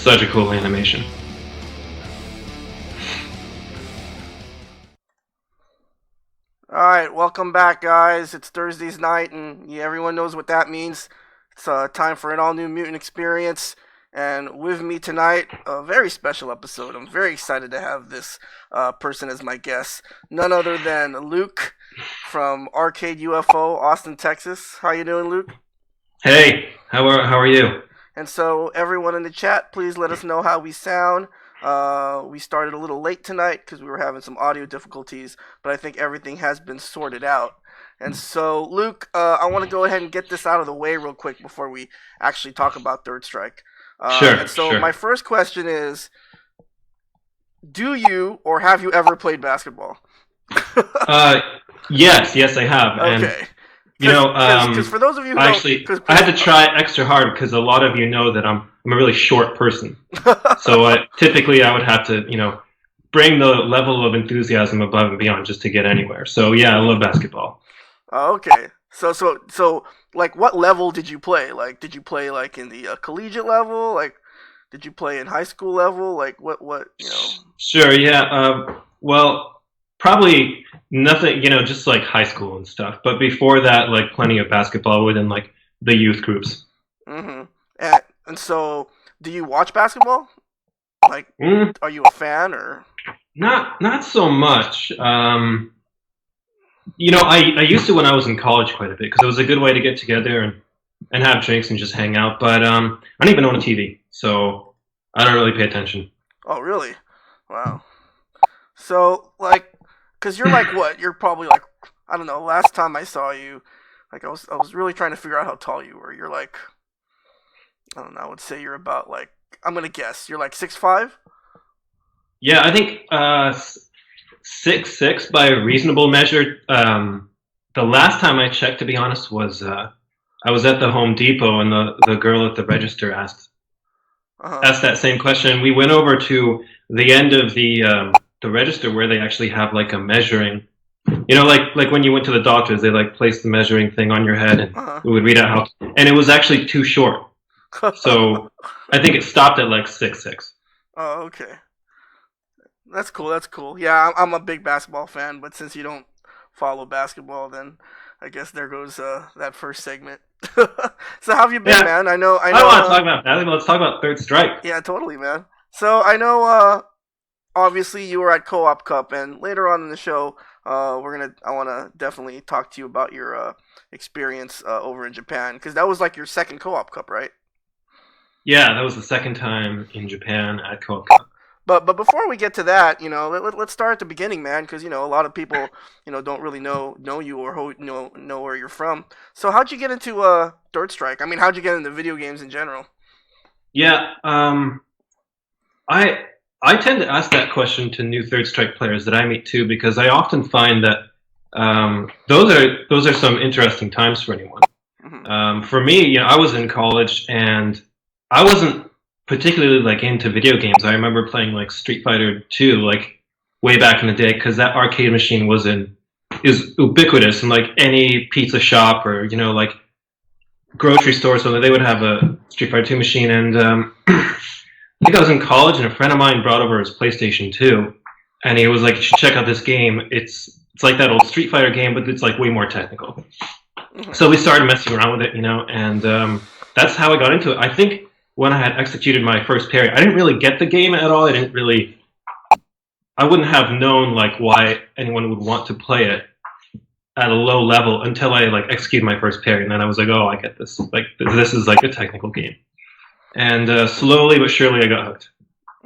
such a cool animation. Alright, welcome back, guys. It's Thursday's night, and everyone knows what that means. It's time for an all-new Mutant Experience, and with me tonight, a very special episode. I'm very excited to have this person as my guest. None other than Luke from Arcade UFO, Austin, Texas. How you doing, Luke? Hey, how are you? And so, everyone in the chat, please let us know how we sound. We started a little late tonight because we were having some audio difficulties, but I think everything has been sorted out. And so, Luke, I want to go ahead and get this out of the way real quick before we actually talk about Third Strike. Sure. My first question is, do you or have you ever played basketball? Yes, I have. Okay. And because for those of you who I had to try extra hard because a lot of you know that I'm a really short person. So typically I would have to, bring the level of enthusiasm above and beyond just to get anywhere. So yeah, I love basketball. Okay. So like what level did you play? Like did you play like in the collegiate level? Like did you play in high school level? Like what Sure, yeah. Well, probably nothing, just like high school and stuff. But before that, like plenty of basketball within like the youth groups. Mhm. And so do you watch basketball? Like are you a fan or Not so much. I used to when I was in college quite a bit because it was a good way to get together and have drinks and just hang out. But I don't even own a TV, so I don't really pay attention. Oh, really? Wow. So, like, because you're like what? You're probably like, I don't know, last time I saw you, like, I was really trying to figure out how tall you were. You're like, I don't know, I would say you're about like, I'm going to guess, you're like 6'5"? Yeah, I think 6'6" by a reasonable measure. The last time I checked, to be honest, was I was at the Home Depot, and the girl at the register asked that same question. We went over to the end of the register where they actually have like a measuring. Like when you went to the doctors, they like placed the measuring thing on your head, and it would read out how. And it was actually too short, so I think it stopped at like 6'6". Oh, okay. That's cool. Yeah, I'm a big basketball fan, but since you don't follow basketball, then I guess there goes that first segment. So how have you been, man? I know. I don't want to talk about basketball. Let's talk about Third Strike. Yeah, totally, man. So I know. Obviously, you were at Co-op Cup, and later on in the show, I want to definitely talk to you about your experience over in Japan, because that was like your second Co-op Cup, right? Yeah, that was the second time in Japan at Co-op Cup. But before we get to that, let's start at the beginning, man, because a lot of people don't really know you or know where you're from. So how'd you get into Third Strike? I mean, how'd you get into video games in general? Yeah, I tend to ask that question to new Third Strike players that I meet too, because I often find that those are some interesting times for anyone. Mm-hmm. For me, I was in college and I wasn't particularly like into video games. I remember playing like Street Fighter 2 like way back in the day because that arcade machine was ubiquitous, and like any pizza shop or like grocery store or something, they would have a Street Fighter 2 machine. And I think I was in college and a friend of mine brought over his PlayStation 2, and he was like, "You should check out this game. It's like that old Street Fighter game, but it's like way more technical." Mm-hmm. So we started messing around with it, and that's how I got into it. I think when I had executed my first parry, I didn't really get the game at all. I wouldn't have known like why anyone would want to play it at a low level until I like executed my first parry, and then I was like, "Oh, I get this. Like this is like a technical game." And slowly but surely I got hooked.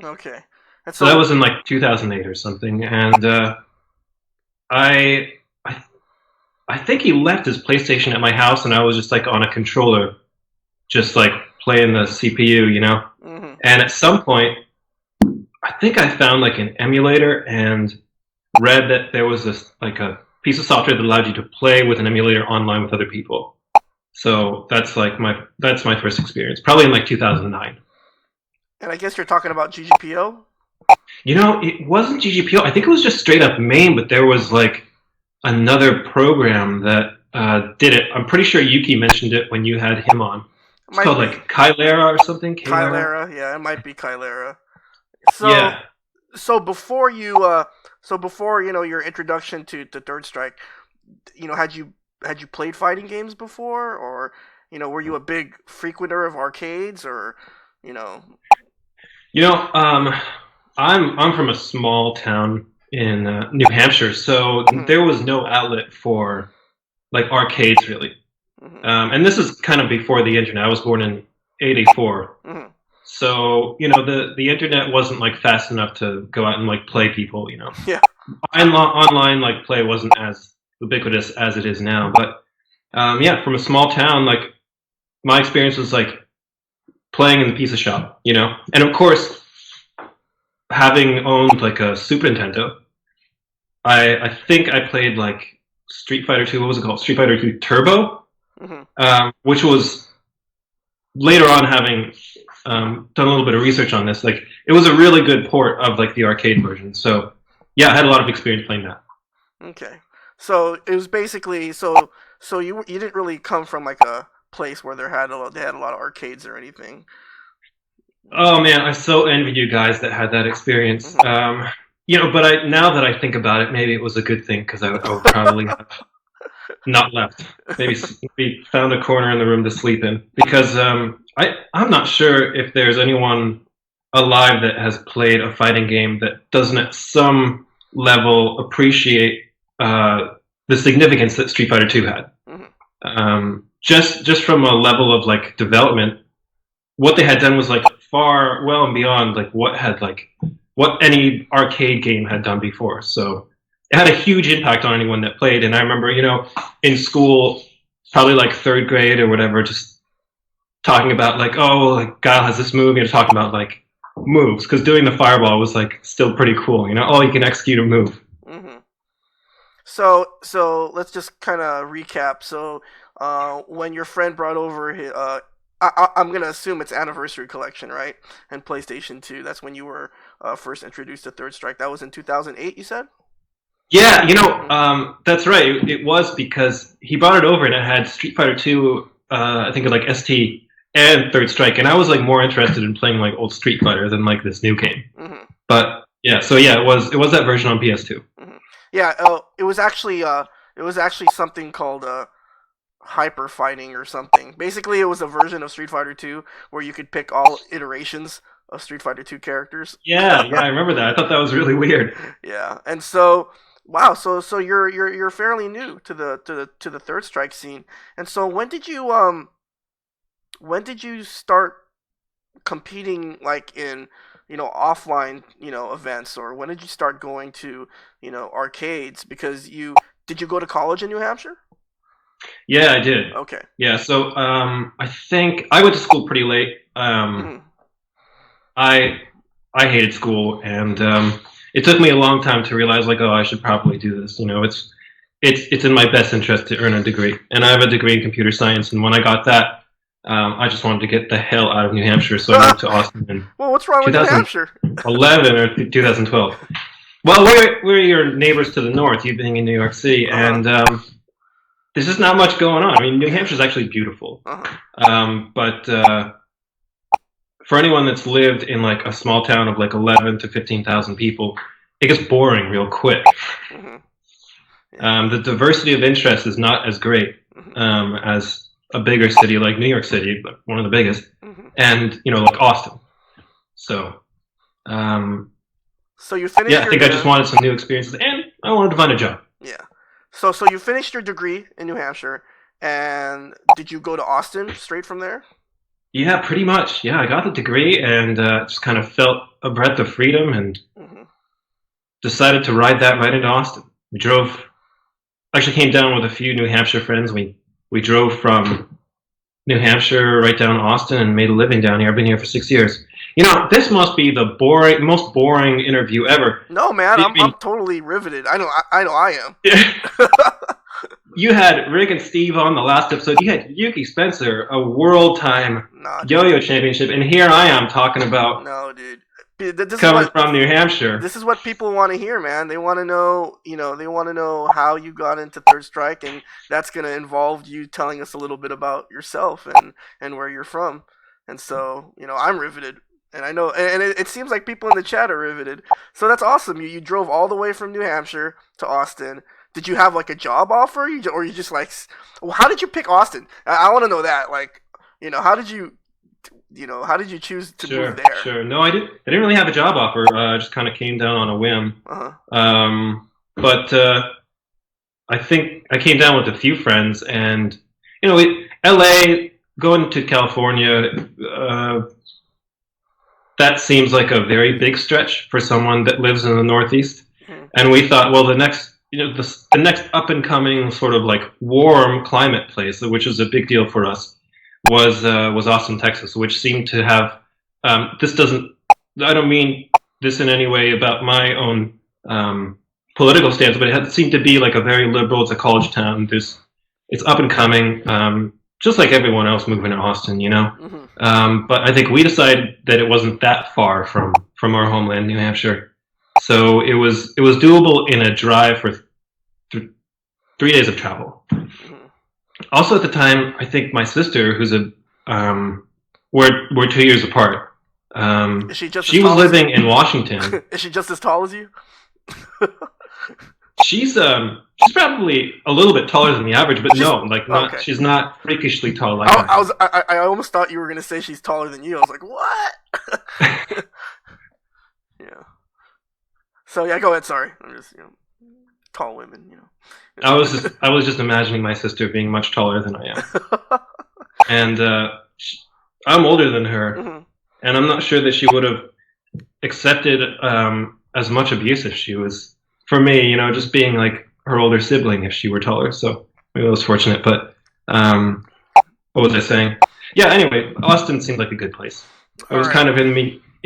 Okay. So that was in like 2008 or something, and I think he left his PlayStation at my house, and I was just like on a controller, just like playing the CPU, Mm-hmm. And at some point, I think I found like an emulator and read that there was this like a piece of software that allowed you to play with an emulator online with other people. So that's my first experience, probably in like 2009. And I guess you're talking about GGPO? It wasn't GGPO. I think it was just straight up MAME, but there was like another program that did it. I'm pretty sure Yuki mentioned it when you had him on. It's called like Kylera or something. Kylera. Yeah, it might be Kylera. So Yeah. so before your introduction to Third Strike, had you played fighting games before, or were you a big frequenter of arcades, or you know You know, I'm from a small town in New Hampshire, so mhm, there was no outlet for like arcades really. mhm, And this is kind of before the internet. I was born in '84, mhm. so the internet wasn't like fast enough to go out and like play people. Yeah. Online like play wasn't as ubiquitous as it is now. But yeah, from a small town, like my experience was like playing in the pizza shop. And of course, having owned like a Super Nintendo, I think I played like Street Fighter 2. What was it called? Street Fighter 2 Turbo, Mhm. which was later on having done a little bit of research on this. Like it was a really good port of like the arcade version. So yeah, I had a lot of experience playing that. Okay. So it was basically so you didn't really come from like a place where they had a lot of arcades or anything. Oh man, I so envied you guys that had that experience. Mhm. But now that I think about it, maybe it was a good thing because I would probably have not left. Maybe found a corner in the room to sleep in because I'm not sure if there's anyone alive that has played a fighting game that doesn't at some level appreciate the significance that Street Fighter 2 had. Mhm. Just from a level of like development, what they had done was like far well and beyond like what any arcade game had done before. So it had a huge impact on anyone that played. And I remember, in school, probably like third grade or whatever, just talking about like, oh, like Guile has this move. Talking about like moves because doing the fireball was like still pretty cool. Oh, you can execute a move. Mhm. So let's just kind of recap. So when your friend brought over I'm gonna assume it's Anniversary Collection, right? And PlayStation 2. That's when you were first introduced to Third Strike. That was in 2008. You said. Yeah, Mhm. that's right. It was because he brought it over and it had Street Fighter 2, I think like ST and Third Strike, and I was like more interested in playing like old Street Fighter than like this new game. Mhm. But yeah, so yeah, it was that version on PS2. Mhm. Yeah. It was actually something called hyper fighting or something. Basically, it was a version of Street Fighter 2 where you could pick all iterations of Street Fighter 2 characters. Yeah, I remember that. I thought that was really weird. Yeah, and so wow, so you're fairly new to the Third Strike scene. And so when did you start competing like in offline events, or when did you start going to arcades? Because you did you go to college in New Hampshire? Yeah, I did. Okay. Yeah, so I think I went to school pretty late. Mhm. I I hated school, and it took me a long time to realize like, oh, I should probably do this. It's in my best interest to earn a degree, and I have a degree in computer science. And when I got that, I just wanted to get the hell out of New Hampshire, so I moved to Austin in Well, what's wrong with New Hampshire? 2011 or 2012. Well, we're your neighbors to the north, you being in New York City, Uh-huh. and there's just not much going on. I mean, New Hampshire's actually beautiful, Uh-huh. but for anyone that's lived in like a small town of like 11 to 15,000 people, it gets boring real quick. Mhm. Yeah. The diversity of interest is not as great Mhm. as a bigger city like New York City, but one of the biggest, Mhm. and like Austin. So, um, So you yeah, finished I your think I just wanted some new experiences, and I wanted to find a job. yeah. So you finished your degree in New Hampshire, and did you go to Austin straight from there? Yeah, pretty much. Yeah, I got the degree and just kind of felt a breath of freedom and Mhm. decided to ride that right into Austin. We drove, actually came down with a few New Hampshire friends. We drove from New Hampshire right down to Austin and made a living down here. I've been here for 6 years. This must be the most boring interview ever. No, man, I I'm mean, totally riveted. I know I am. you had Rick and Steve on the last episode. You had Yuki Spencer, a world time Nah, dude. yo-yo championship, and here I am talking about No, dude. This is coming what from New Hampshire. this is what people want to hear, man. They want to know, they want to know how you got into Third Strike, and that's gonna involve you telling us a little bit about yourself and where you're from. And so, I'm riveted, and I know, and it seems like people in the chat are riveted. So that's awesome. You drove all the way from New Hampshire to Austin. Did you have like a job offer, or you just like, well, how did you pick Austin? I want to know that. Like, how did you choose to move Sure, there? sure. No, I didn't. I didn't really have a job offer. I just kind of came down on a whim. Uh-huh. But I think I came down with a few friends, and LA going to California. That seems like a very big stretch for someone that lives in the Northeast. Mhm. And we thought, well, the next up and coming sort of like warm climate place, which is a big deal for us, was Austin, Texas, which seemed to have. This doesn't. I don't mean this in any way about my own political stance, but it seemed to be like a very liberal. It's a college town. It's up and coming, just like everyone else moving to Austin, Mhm. But I think we decided that it wasn't that far from our homeland, New Hampshire, so it was doable in a drive for 3 days of travel. Mhm. Also, at the time, I think my sister, who's we're 2 years apart. Is she just as She was tall as living you? in Washington. Is she just as tall as you? She's probably a little bit taller than the average, but She's no, like not. okay. She's not freakishly tall like I, I I am. was I almost thought you were gonna say she's taller than you. I was like, what? Yeah. So yeah, go ahead. Sorry, I'm just tall women. I was just imagining my sister being much taller than I am, and I'm older than her, Mhm. and I'm not sure that she would have accepted as much abuse if she was, for me, just being like her older sibling if she were taller. So maybe I was fortunate. But what was I saying? Yeah. Anyway, Austin seemed like a good place. It All was right. kind of in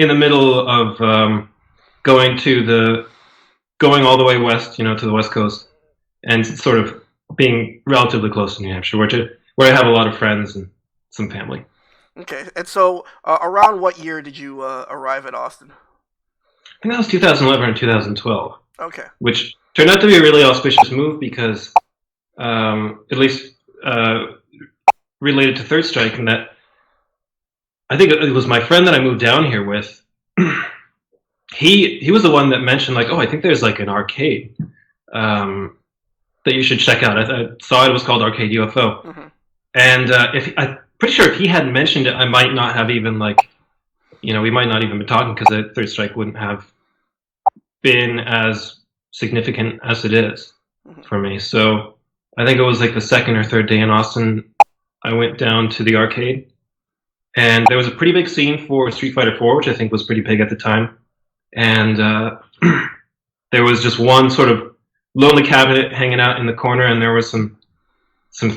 the middle of going to going all the way west, to the west coast, and sort of being relatively close to New Hampshire, where I have a lot of friends and some family. Okay. And so, around what year did you arrive at Austin? I think that was 2011 or 2012, Okay. which turned out to be a really auspicious move because, at least related to Third Strike, in that I think it was my friend that I moved down here with. He was the one that mentioned, like, oh, I think there's like an arcade that you should check out. I saw it was called Arcade UFO, Mhm. and if I'm pretty sure if he hadn't mentioned it, I might not have even like, we might not even be talking because the Third Strike wouldn't have been as significant as it is Mhm. for me. So I think it was like the second or third day in Austin, I went down to the arcade, and there was a pretty big scene for Street Fighter 4, which I think was pretty big at the time. And there was just one sort of lonely cabinet hanging out in the corner, and there was some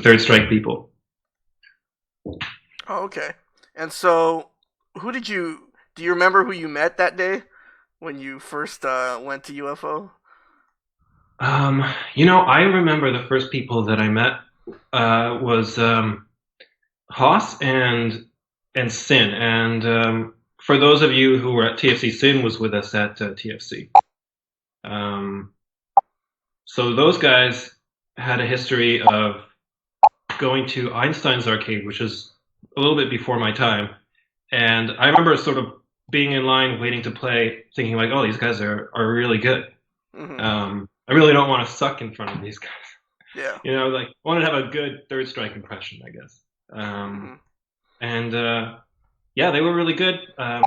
Third Strike people. Oh, okay. And so, do you remember who you met that day when you first went to UFO? I remember the first people that I met was Haas and Sin, and for those of you who were at TFC, Sin was with us at TFC. Um, so those guys had a history of going to Einstein's arcade, which is a little bit before my time, and I remember sort of being in line waiting to play, thinking like, "Oh, these guys are really good." Hmm. I really don't want to suck in front of these guys. Yeah. Like I wanted to have a good Third Strike impression, I guess. Hmm. And yeah, they were really good.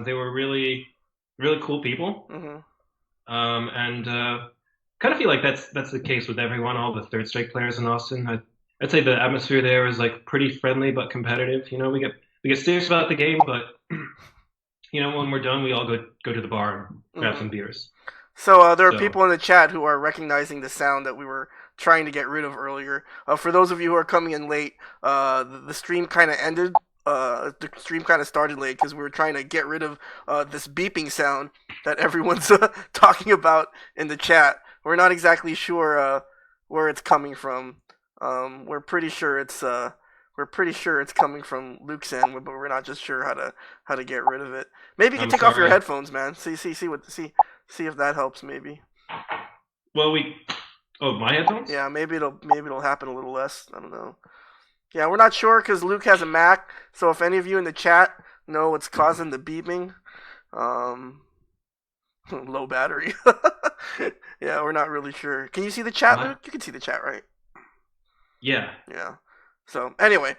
They were really, really cool people. Hmm. And kind of feel like that's the case with everyone, all the Third Strike players in Austin. I'd say the atmosphere there is like pretty friendly but competitive. We get serious about the game, but when we're done, we all go to the bar and grab Hmm. some beers. So there are So people in the chat who are recognizing the sound that we were trying to get rid of earlier. For those of you who are coming in late, the stream kind of ended. The stream kind of started late because we were trying to get rid of this beeping sound that everyone's talking about in the chat. We're not exactly sure where it's coming from. We're pretty sure it's we're pretty sure it's coming from Luke's end, but we're not just sure how to get rid of it. Maybe you can I'm take off your sorry. headphones, man. See if that helps. Maybe. Well, we. Oh, my headphones? Yeah, maybe it'll happen a little less. I don't know. Yeah, we're not sure because Luke has a Mac. So if any of you in the chat know what's causing the beeping, um, low battery. Yeah, we're not really sure. Can you see the chat, What? Luke? You can see the chat, right? Yeah. Yeah. So anyway,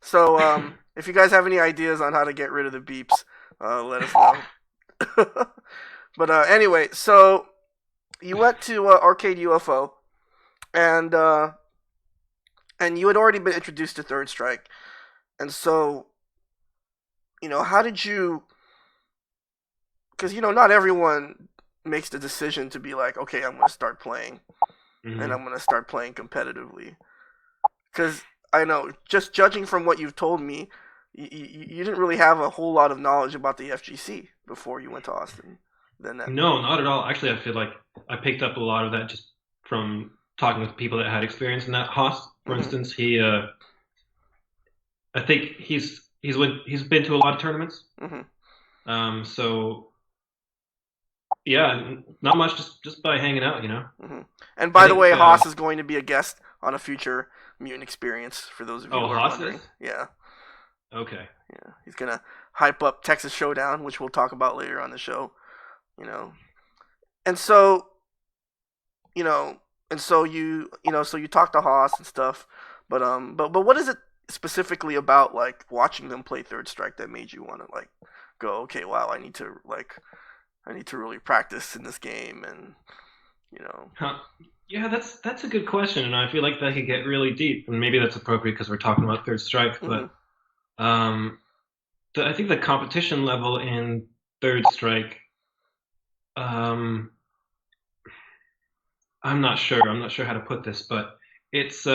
so if you guys have any ideas on how to get rid of the beeps, let us know. But anyway, so you went to Arcade UFO, and you had already been introduced to Third Strike, and so how did you? Because not everyone makes the decision to be like, okay, I'm gonna start playing, and I'm gonna start playing competitively. Because I know, just judging from what you've told me, you didn't really have a whole lot of knowledge about the FGC before you went to Austin. No, not at all. Actually, I feel like I picked up a lot of that just from talking with people that had experience in that host. For instance, I think he's been to a lot of tournaments. So yeah, not much, just by hanging out. And by the way, think, Haas is going to be a guest on a future Mutant Experience. For those of you who are Haas wondering, is? yeah, Okay. yeah, he's gonna hype up Texas Showdown, which we'll talk about later on the show. And so you know, so you talk to Haas and stuff, but what is it specifically about like watching them play Third Strike that made you want to like go, okay, wow, I need to really practice in this game, and you know. Huh. Yeah, that's a good question, and I feel like that could get really deep, and maybe that's appropriate because we're talking about Third Strike. But um, I think the competition level in Third Strike, um, I'm not sure. I'm not sure how to put this, but it's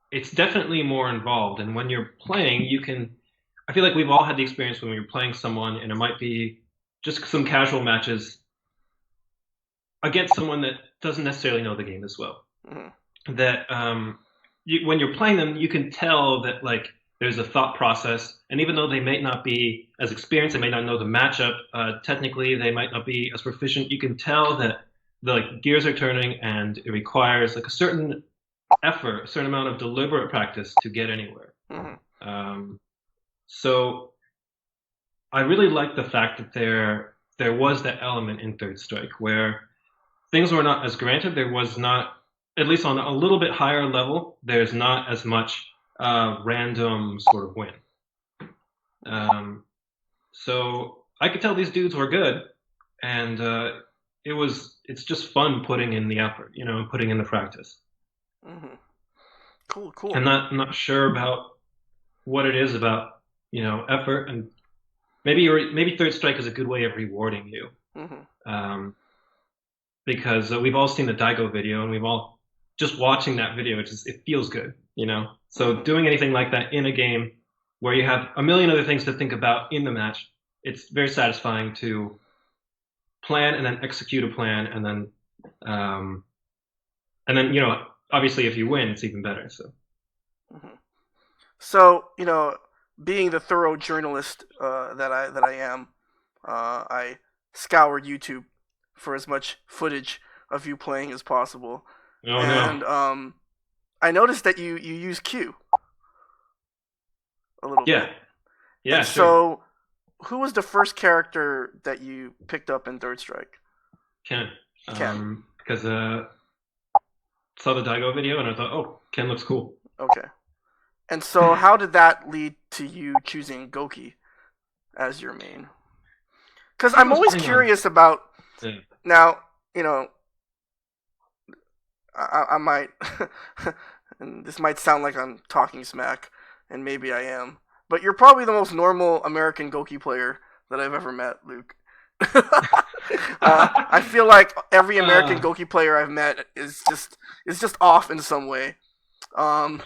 it's definitely more involved. And when you're playing, you can. I feel like we've all had the experience when you're playing someone, and it might be just some casual matches against someone that doesn't necessarily know the game as well. That when you're playing them, you can tell that like there's a thought process, and even though they may not be as experienced, they may not know the matchup. Technically, they might not be as proficient. You can tell that the like gears are turning, and it requires like a certain effort, a certain amount of deliberate practice to get anywhere. So I really like the fact that there was that element in Third Strike where things were not as granted. There was not, at least on a little bit higher level, there's not as much random sort of win. So I could tell these dudes were good, and it's just fun putting in the effort, putting in the practice. Cool. I'm not sure about what it is about, effort, and maybe Third Strike is a good way of rewarding you. Because we've all seen the Daigo video, and we've all just watching that video. It feels good, So doing anything like that in a game where you have a million other things to think about in the match, it's very satisfying to plan and then execute a plan, and then obviously if you win, it's even better. So being the thorough journalist that I am, I scoured YouTube for as much footage of you playing as possible. No. I noticed that you use Q a little bit. Yeah, and sure. So, who was the first character that you picked up in Third Strike? Ken. Because saw the Daigo video and I thought, oh, Ken looks cool. Okay. And so, how did that lead to you choosing Goki as your main? Because I'm always curious about. Yeah. Now, I might, and this might sound like I'm talking smack, and maybe I am, but you're probably the most normal American Goki player that I've ever met, Luke. I feel like every American Goki player I've met is just off in some way. And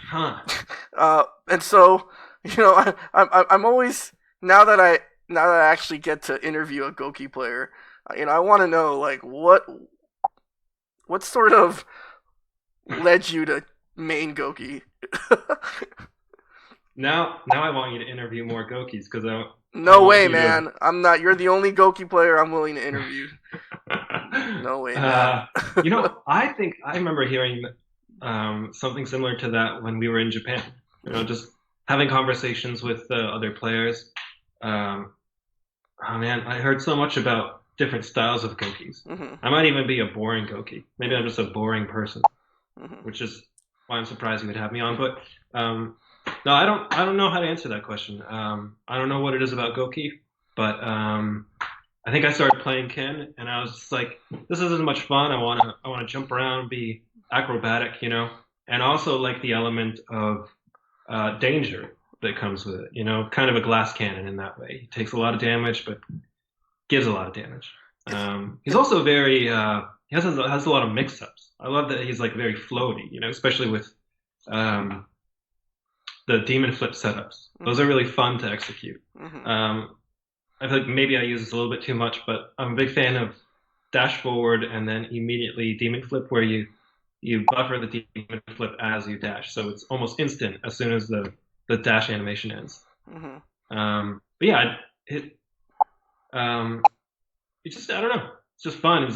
so, I'm always now that I actually get to interview a Goki player, I want to know like what sort of led you to main Goki. now I want you to interview more Gokis because I No want way, you to. man. I'm not. You're the only Goki player I'm willing to interview. No way, man. uh, I think I remember hearing something similar to that when we were in Japan. Just having conversations with other players. Um, oh man, I heard so much about different styles of Gokis. Hmm. I might even be a boring Goki. Maybe I'm just a boring person, Hmm. which is why I'm surprised you would have me on. But no, I don't know how to answer that question. I don't know what it is about Goki, but I think I started playing Ken, and I was just like, this isn't much fun. I wanna jump around, be acrobatic, and also like the element of danger that comes with it. Kind of a glass cannon in that way. He takes a lot of damage, but gives a lot of damage. It's He's it. also very has a lot of mix-ups. I love that he's like very floaty, especially with um, the demon flip setups. Those are Hmm. really fun to execute. Hmm. Um, I feel like maybe I use this a little bit too much, but I'm a big fan of dash forward and then immediately demon flip, where you buffer the demon flip as you dash, so it's almost instant as soon as the dash animation ends. Hmm. But yeah, it um, it's just I don't know, it's just fun.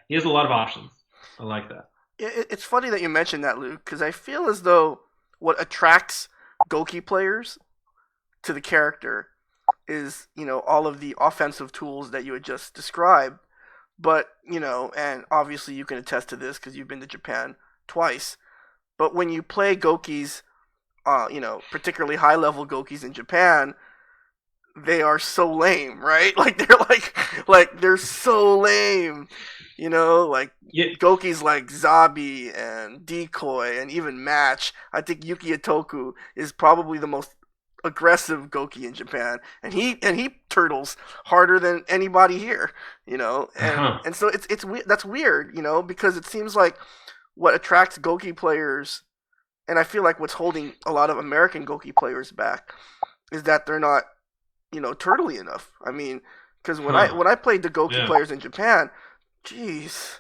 He has a lot of options. I like that. It's funny that you mentioned that, Luke, because I feel as though what attracts Goki players to the character is, all of the offensive tools that you had just described. But, and obviously you can attest to this because you've been to Japan twice. But when you play Gokis, particularly high level Gokis in Japan, they are so lame, right? Like they're so lame. Like Yeah, Gokis like Zabi and Decoy and even Match. I think Yuki Itoku is probably the most aggressive Goki in Japan, and he turtles harder than anybody here. And uh-huh. and so that's weird, because it seems like what attracts Goki players, and I feel like what's holding a lot of American Goki players back is that they're not, turtly enough. I mean, because when I Huh. when I played the Goki Yeah. players in Japan, jeez,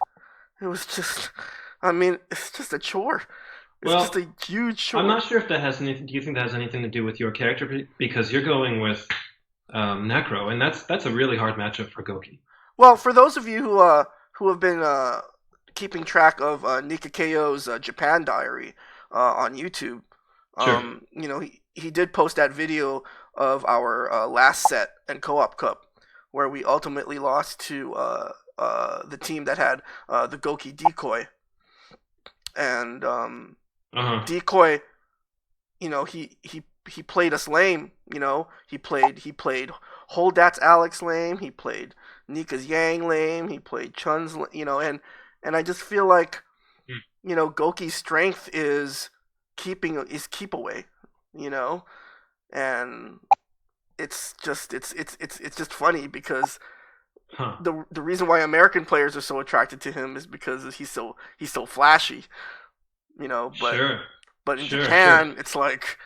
it was just, I mean, it's just a chore. It's just Well, a huge I'm chore. not sure if that has anything. Do you think that has anything to do with your character? Because you're going with Necro, and that's a really hard matchup for Goki. Well, for those of you who have been keeping track of Nika Keo's Japan diary on YouTube, Sure. he did post that video of our last set and co-op cup where we ultimately lost to the team that had the Goki Decoy, and Uh-huh. Decoy, he played us lame. He played Holdat's Alex lame. He played Nika's Yang lame. He played Chun's, and I just feel like, Hmm. Goki's strength is keep away, you know, and it's just funny because Huh. the reason why American players are so attracted to him is because he's so flashy, but Sure. in Sure. Sure. Japan it's like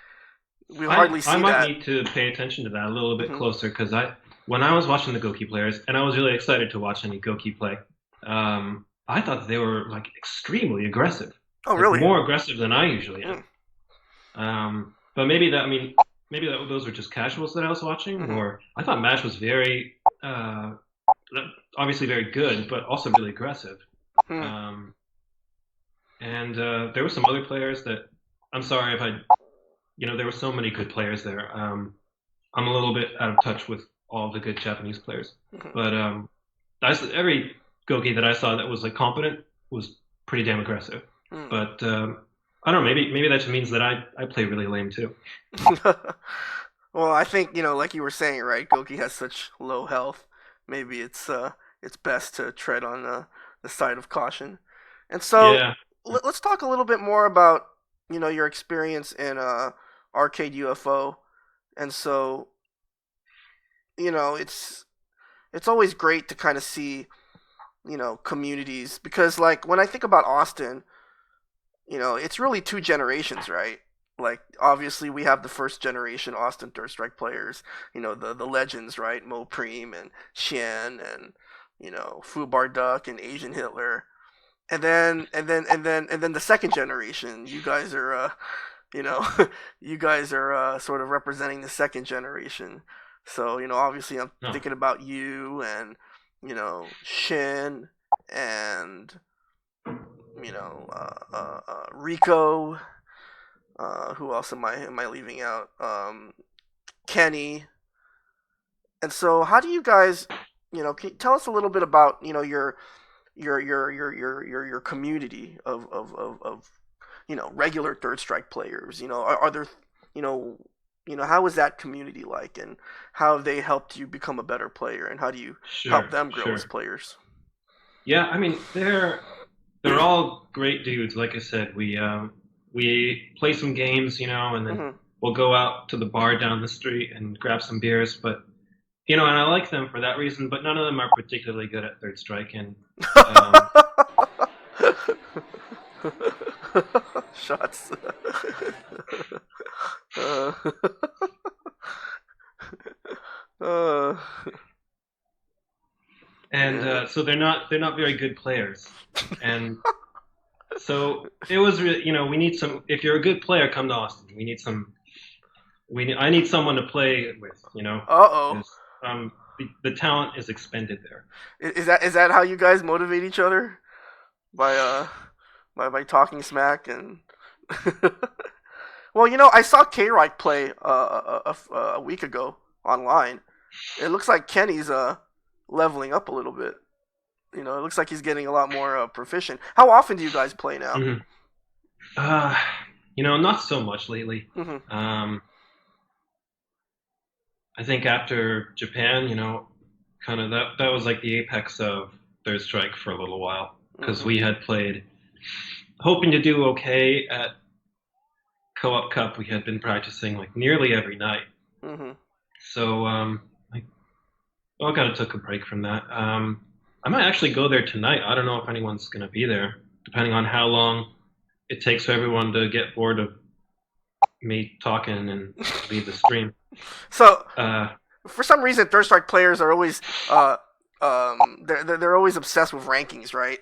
we I hardly I see might that. need to pay attention to that a little bit Hmm. closer because when I was watching the Goki players, and I was really excited to watch any Goki play, I thought they were like extremely aggressive, Oh, like really? more aggressive than I usually am. Mm. But maybe those were just casuals that I was watching, Hmm. or I thought Match was very, obviously very good, but also really aggressive. Hmm. Um, and there were some other players that I'm sorry if there were so many good players there. I'm a little bit out of touch with all the good Japanese players, Hmm. but every Goki that I saw that was like competent was pretty damn aggressive. Hmm. But I don't know. Maybe that just means that I play really lame too. Well, I think, like you were saying, right? Goki has such low health. Maybe it's best to tread on the side of caution. And so Yeah. let's talk a little bit more about, your experience in arcade UFO. And so, it's always great to kind of see, communities, because like when I think about Austin, it's really two generations, right? Like obviously we have the first generation Austin Third Strike players, the legends, right? Mo Preem and Shen and Fubar Duck and Asian Hitler. And then the second generation, you guys are you know, you guys are sort of representing the second generation. So, obviously I'm No, thinking about you and, Shin and, Rico. Who else am I leaving out? Kenny. And so, how do you guys, can you tell us a little bit about, your community of regular Third Strike players? Are there, you know, how is that community like, and how have they helped you become a better player, and how do you help sure, them grow as sure. players? Yeah, I mean they're all great dudes. Like I said, we play some games, and then Hmm. we'll go out to the bar down the street and grab some beers. But and I like them for that reason. But none of them are particularly good at Third Strike, and um, Shots. uh, uh, yeah. so they're not very good players. And so it was really, we need some. If you're a good player, come to Austin. We need some. I need someone to play with, Uh oh. because the talent is expended there. Is that how you guys motivate each other? By by talking smack and well, I saw K Reich play a week ago online. It looks like Kenny's leveling up a little bit. It looks like he's getting a lot more proficient. How often do you guys play now? Hmm. Uh, not so much lately. Hmm. Um, I think after Japan, kind of that was like the apex of Third Strike for a little while because Hmm. we had played, hoping to do okay at Co-op Cup. We had been practicing like nearly every night. Hmm. So I kind of took a break from that. I might actually go there tonight. I don't know if anyone's going to be there, depending on how long it takes for everyone to get bored of me talking and leave the stream. So Uh, for some reason, Third Strike players are always they're always obsessed with rankings, right?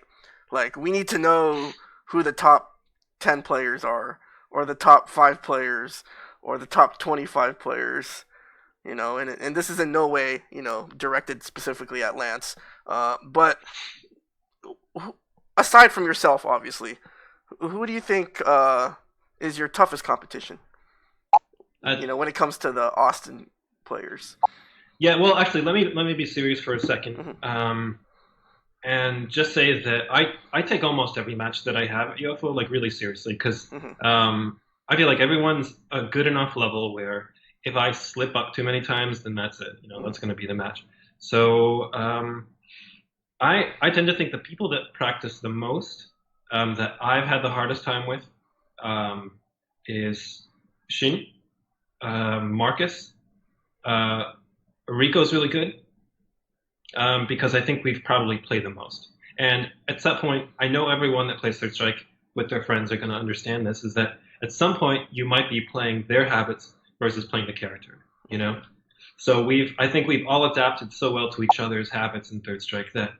Like we need to know who the top 10 players are, or the top 5 players, or the top 25 players. And this is in no way directed specifically at Lance, but aside from yourself, obviously, who do you think is your toughest competition? I, When it comes to the Austin players. yeah, well, actually, let me be serious for a second, Hmm. and just say that I take almost every match that I have at UFO like really seriously because Hmm. I feel like everyone's a good enough level where if I slip up too many times, then that's it. That's going to be the match. So I tend to think the people that practice the most, that I've had the hardest time with, um, is Shin, Marcus. Uh, Rico's really good, because I think we've probably played the most. And at that point, I know everyone that plays Third Strike with their friends are going to understand this, is that at some point you might be playing their habits versus playing the character, you Hmm. know? So I think we've all adapted so well to each other's habits in Third Strike that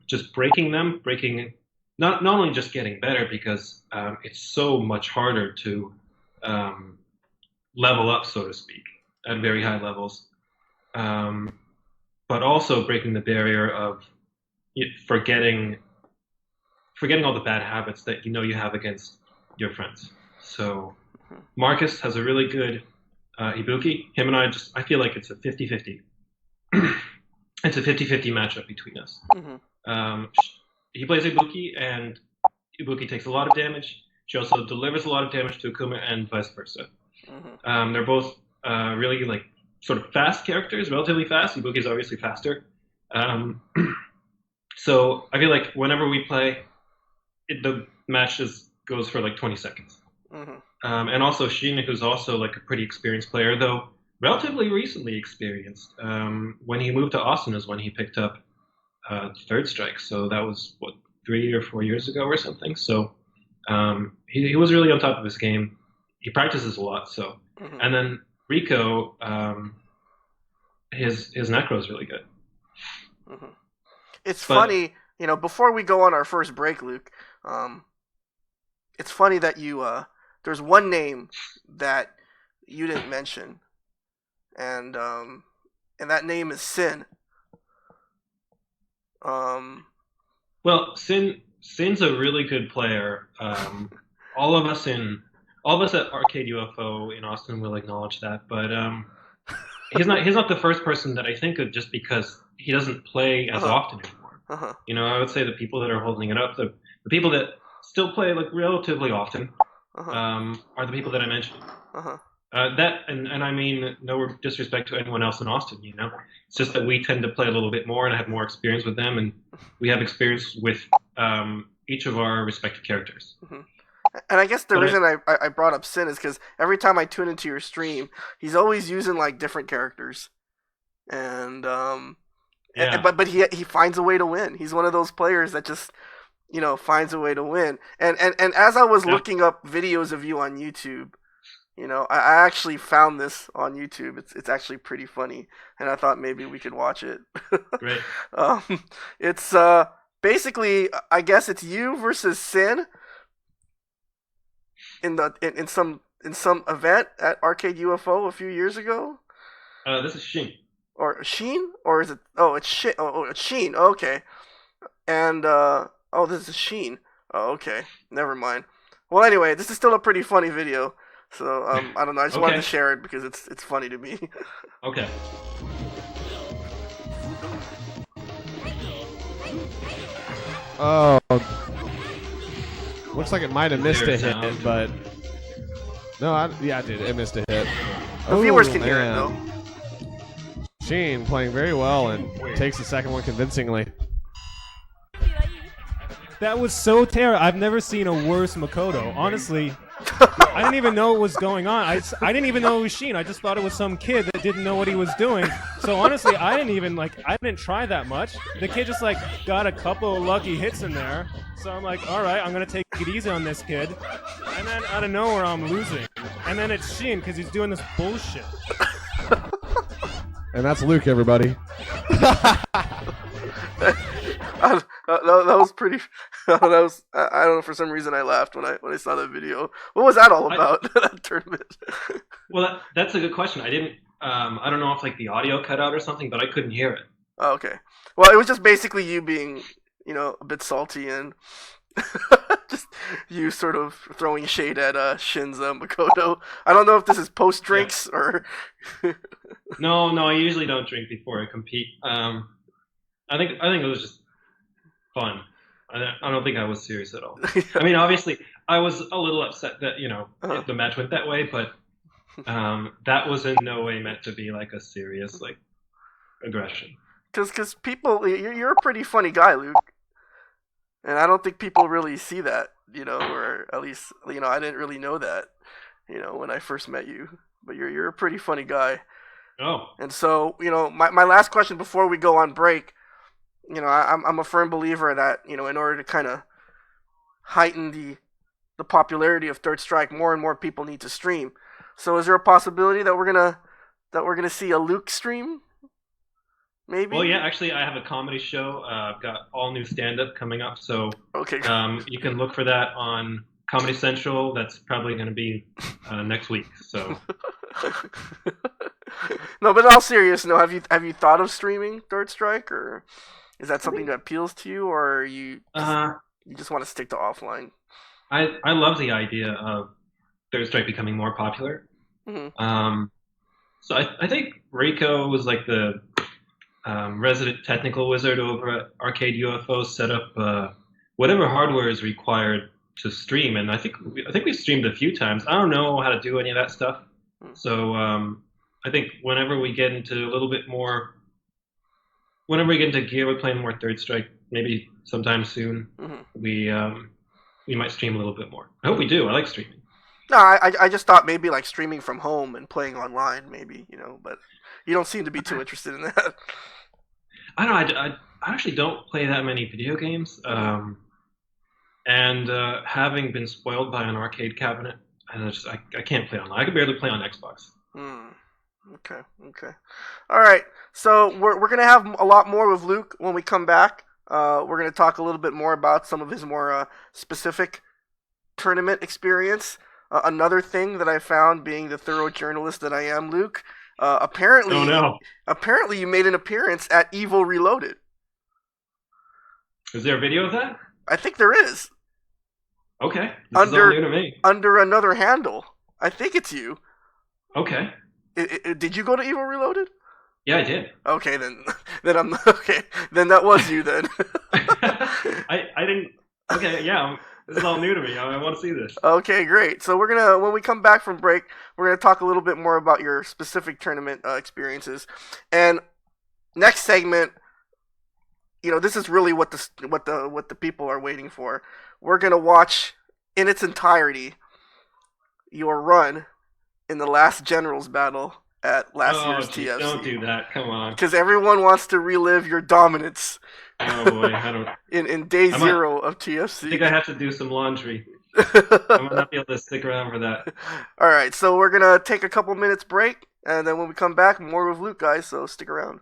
just breaking, not only just getting better because it's so much harder to um, level up, so to speak, at very high levels, um, but also breaking the barrier of forgetting all the bad habits that you have against your friends. So Marcus has a really good Ibuki. Him and I feel like it's a 50-50. It's a 50-50 matchup between us. Hmm. Um, he plays Ibuki, and Ibuki takes a lot of damage. She also delivers a lot of damage to Akuma, and vice versa. Hmm. They're both really like sort of fast characters, relatively fast. Ibuki is obviously faster. Um, so I feel like whenever we play, the match just goes for like 20 seconds. Hmm. And also Shin, who's also like a pretty experienced player, though relatively recently experienced. When he moved to Austin is when he picked up Third Strike. So that was what 3 or 4 years ago or something. So he was really on top of his game. He practices a lot. So Hmm. and then Rico, his Necro is really good. Hmm. It's But funny, before we go on our first break, Luke. Um, it's funny that you there's one name that you didn't mention, and that name is Sin. Well, Sin's a really good player. All of us at Arcade UFO in Austin will acknowledge that, but he's not the first person that I think of just because he doesn't play as often anymore. I would say the people that are holding it up, the people that still play like relatively often, are the people that I mentioned. That and I mean no disrespect to anyone else in Austin. It's just that we tend to play a little bit more and have more experience with them, and we have experience with each of our respective characters. And I guess the reason I brought up Sin is because every time I tune into your stream, he's always using like different characters, and but he finds a way to win. He's one of those players that just finds a way to win. And as I was looking up videos of you on YouTube, I actually found this on YouTube. It's actually pretty funny, and I thought maybe we could watch it. Great. It's basically, I guess it's you versus Sin in some event at Arcade UFO a few years ago. This is Sheen. Or Sheen? Or is it? Oh, it's Sheen. Oh, it's Sheen. Okay. And this is Sheen. Oh, okay. Never mind. Well, anyway, this is still a pretty funny video. So I don't know. I just wanted to share it because it's funny to me. Okay. Oh, looks like it might have missed a hit, but no, it did. It missed a hit. The viewers can hear it though. Sheen playing very well and takes the second one convincingly. That was so terrible. I've never seen a worse Makoto. Honestly, I didn't even know what was going on. I didn't even know it was Sheen. I just thought it was some kid that didn't know what he was doing. So honestly, I didn't try that much. The kid just got a couple of lucky hits in there. So I'm like, all right, I'm going to take it easy on this kid. And then out of nowhere, I'm losing. And then it's Sheen because he's doing this bullshit. And that's Luke, everybody. That was pretty. That was. I don't know. For some reason, I laughed when I saw that video. What was that all about? That tournament. Well, that's a good question. I didn't. I don't know if the audio cut out or something, but I couldn't hear it. Oh, okay. Well, it was just basically you being, a bit salty and just you sort of throwing shade at Shin's Makoto. I don't know if this is post drinks or. No, I usually don't drink before I compete. I think it was just fun. I don't think I was serious at all. I mean, obviously, I was a little upset that the match went that way, but that was in no way meant to be a serious aggression. Because people, you're a pretty funny guy, Luke, and I don't think people really see that, or at least I didn't really know that, when I first met you. But you're a pretty funny guy. Oh. And so my last question before we go on break. I'm a firm believer that, in order to kind of heighten the popularity of Third Strike, more and more people need to stream. So is there a possibility that we're gonna see a Luke stream? Maybe? Well, yeah, actually I have a comedy show. I've got all new stand-up coming up, so okay. You can look for that on Comedy Central. That's probably going to be next week. So No, but in all seriousness, have you thought of streaming Third Strike, or is that something that appeals to you, or you just want to stick to offline? I love the idea of Third Strike becoming more popular. Mm-hmm. So I think Rico was the resident technical wizard over at Arcade UFO, set up whatever hardware is required to stream, and I think we streamed a few times. I don't know how to do any of that stuff, so I think whenever we get into a little bit more. Whenever we get into gear, we're playing more Third Strike. Maybe sometime soon, we might stream a little bit more. I hope we do. I like streaming. No, I just thought maybe streaming from home and playing online, maybe but you don't seem to be too interested in that. I don't know. I actually don't play that many video games, and having been spoiled by an arcade cabinet, I can't play online. I can barely play on Xbox. Okay. All right. So we're gonna have a lot more with Luke when we come back. We're gonna talk a little bit more about some of his more specific tournament experience. Another thing that I found, being the thorough journalist that I am, Luke, apparently, Oh no. apparently you made an appearance at Evil Reloaded. Is there a video of that? I think there is. Okay. This is all new to me. Under another handle. I think it's you. Okay. Did you go to Evil Reloaded? Yeah, I did. Okay, then I'm okay. Then that was you then. I didn't. Okay, yeah. This is all new to me. I want to see this. Okay, great. So when we come back from break, we're gonna talk a little bit more about your specific tournament experiences, and next segment, this is really what the people are waiting for. We're gonna watch in its entirety your run in the last Generals battle at last year's TFC. Don't do that. Come on. Because everyone wants to relive your dominance. Oh boy, I don't. In day zero of TFC. I think I have to do some laundry. I might not be able to stick around for that. All right, so we're gonna take a couple minutes break, and then when we come back, more with Luke, guys. So stick around.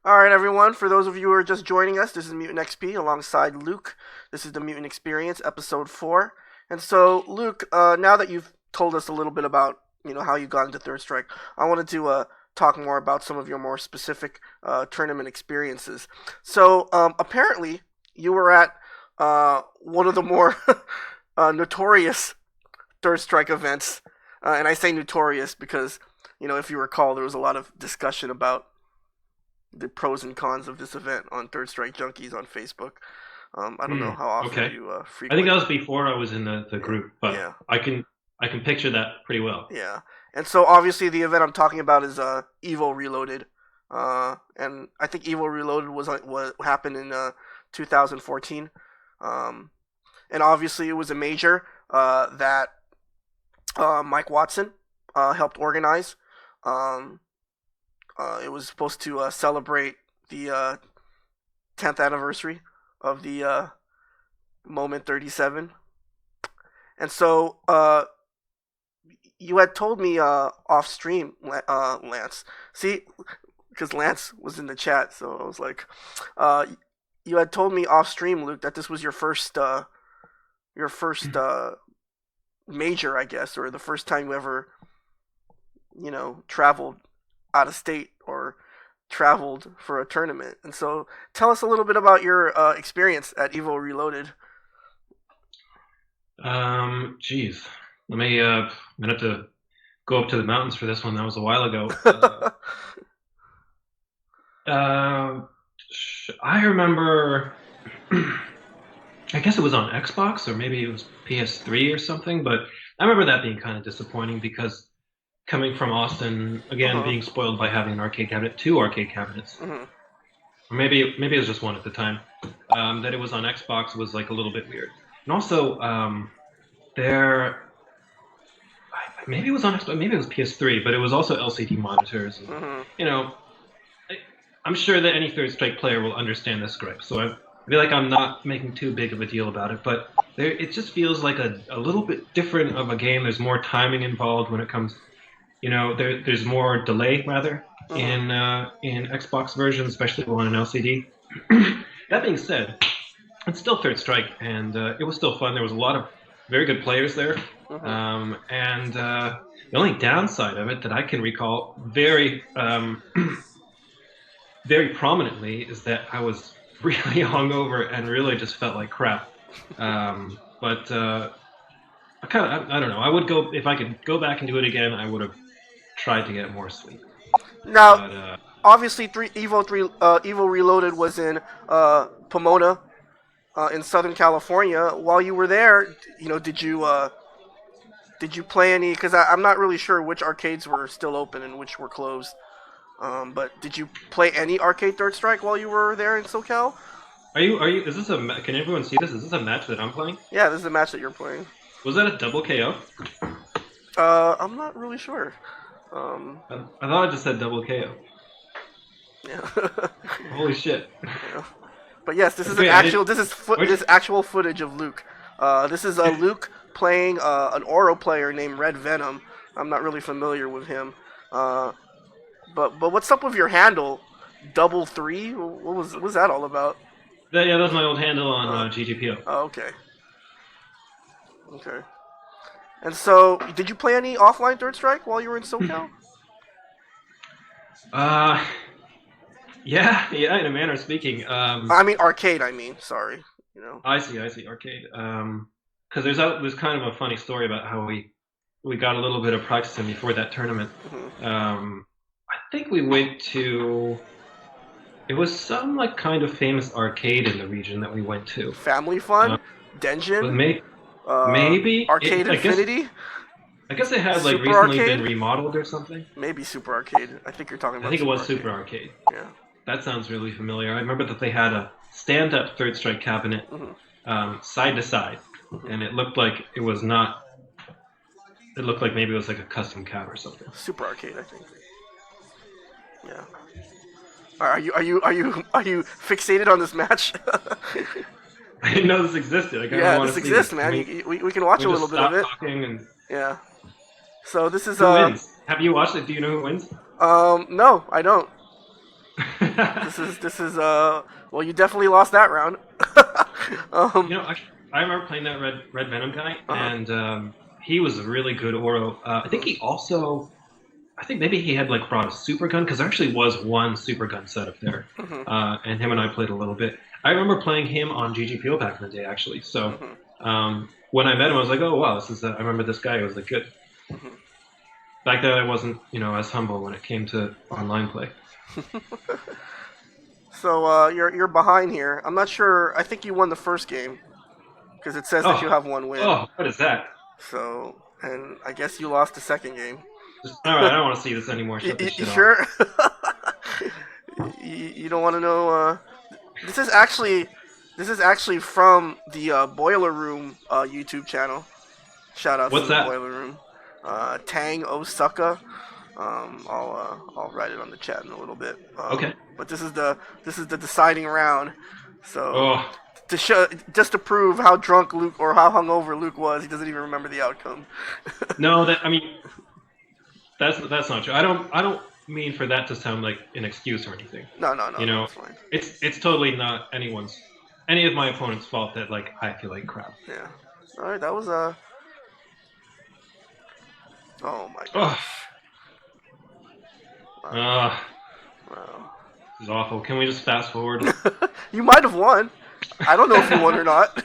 All right, everyone. For those of you who are just joining us, this is Mutant XP alongside Luke. This is the Mutant XPerience, episode 4. And so, Luke, now that you've told us a little bit about how you got into Third Strike, I wanted to talk more about some of your more specific tournament experiences. So, apparently, you were at one of the more notorious Third Strike events, and I say notorious because if you recall, there was a lot of discussion about the pros and cons of this event on Third Strike Junkies on Facebook. I don't know how often you frequent. I think that was before I was in the group, but yeah. I can I can picture that pretty well. Yeah, and so obviously the event I'm talking about is Evo Reloaded, and I think Evo Reloaded was what happened in 2014, and obviously it was a major that Mike Watson helped organize. Um, it was supposed to celebrate the 10th anniversary of the Moment 37, and so you had told me off stream, Lance. See, because Lance was in the chat, so I was like, you had told me off stream, Luke, that this was your first major, I guess, or the first time you ever, traveled out of state or traveled for a tournament. And so, tell us a little bit about your experience at Evo Reloaded. Geez. Let me, I'm gonna have to go up to the mountains for this one. That was a while ago. I remember, I guess it was on Xbox or maybe it was PS3 or something, but I remember that being kind of disappointing because coming from Austin, again, being spoiled by having an arcade cabinet, 2 arcade cabinets, or maybe it was just one at the time, that it was on Xbox was like a little bit weird. And also, maybe it was on Xbox, maybe it was PS3, but it was also LCD monitors. And, I'm sure that any Third Strike player will understand this gripe, so I feel like I'm not making too big of a deal about it, but it just feels like a little bit different of a game. There's more timing involved when it comes, there's more delay, rather, in Xbox versions, especially on an LCD. That being said, it's still Third Strike, and it was still fun. There was a lot of very good players there. And the only downside of it that I can recall very, very prominently is that I was really hungover and really just felt like crap. But I don't know. I would go, if I could go back and do it again, I would have tried to get more sleep. Now, But, obviously, Evo Reloaded was in Pomona, in Southern California. While you were there, did you play any? Because I'm not really sure which arcades were still open and which were closed. But did you play any arcade Third Strike while you were there in SoCal? is this can everyone see this? Is this a match that I'm playing? Yeah, this is a match that you're playing. Was that a double KO? I'm not really sure. I thought it just said double KO. Yeah. Holy shit. Yeah. But yes, this is actual footage of Luke. This is Luke playing an Oro player named Red Venom. I'm not really familiar with him. But what's up with your handle? Double 3? What was that all about? That was my old handle on GGPO. Oh, okay. Okay. And so, did you play any offline Third Strike while you were in SoCal? Yeah, in a manner of speaking. I mean arcade. Sorry. I see, arcade. Because there's kind of a funny story about how we got a little bit of practicing before that tournament. I think we went to. It was some like kind of famous arcade in the region that we went to. Family Fun, Denjin, maybe Arcade Infinity. I guess it had like Super recently Arcade? been remodeled or something. Maybe Super Arcade. I think you're talking about. I think it was Arcade. Super Arcade. Yeah. That sounds really familiar. I remember that they had a stand-up Third Strike cabinet, side to side, and it looked like it was not. It looked like maybe it was like a custom cab or something. Super Arcade, I think. Yeah. Are you fixated on this match? I didn't know this existed. This exists, man. We can watch a little bit of it. And... Yeah. So this is Who wins? Have you watched it? Do you know who wins? No, I don't. This is well, you definitely lost that round. I remember playing that Red Venom guy, and he was a really good Oro. I think maybe he had like brought a super gun, because there actually was one super gun set up there, and him and I played a little bit. I remember playing him on GGPO back in the day, actually. So when I met him, I was like, oh wow, I remember this guy. He was like good. Back then, I wasn't as humble when it came to online play. So you're behind here. I'm not sure. I think you won the first game because it says that you have one win. Oh, what is that? So And I guess you lost the second game. All right, I don't want to see this anymore. Shut You this shit off. sure? You don't want to know? This is actually from the Boiler Room YouTube channel. Shout out What's to the that? Boiler Room. Tang Osaka. I'll write it on the chat in a little bit. Okay. But this is the deciding round. So Oh, just to prove how drunk Luke or how hungover Luke was, he doesn't even remember the outcome. no, that's not true. I don't mean for that to sound like an excuse or anything. No, You know, that's fine. it's totally not any of my opponent's fault that like I feel like crap. Yeah. All right, that was Oh my Oh, gosh. Wow. this is awful. Can we just fast forward? You might have won. I don't know if you won or not.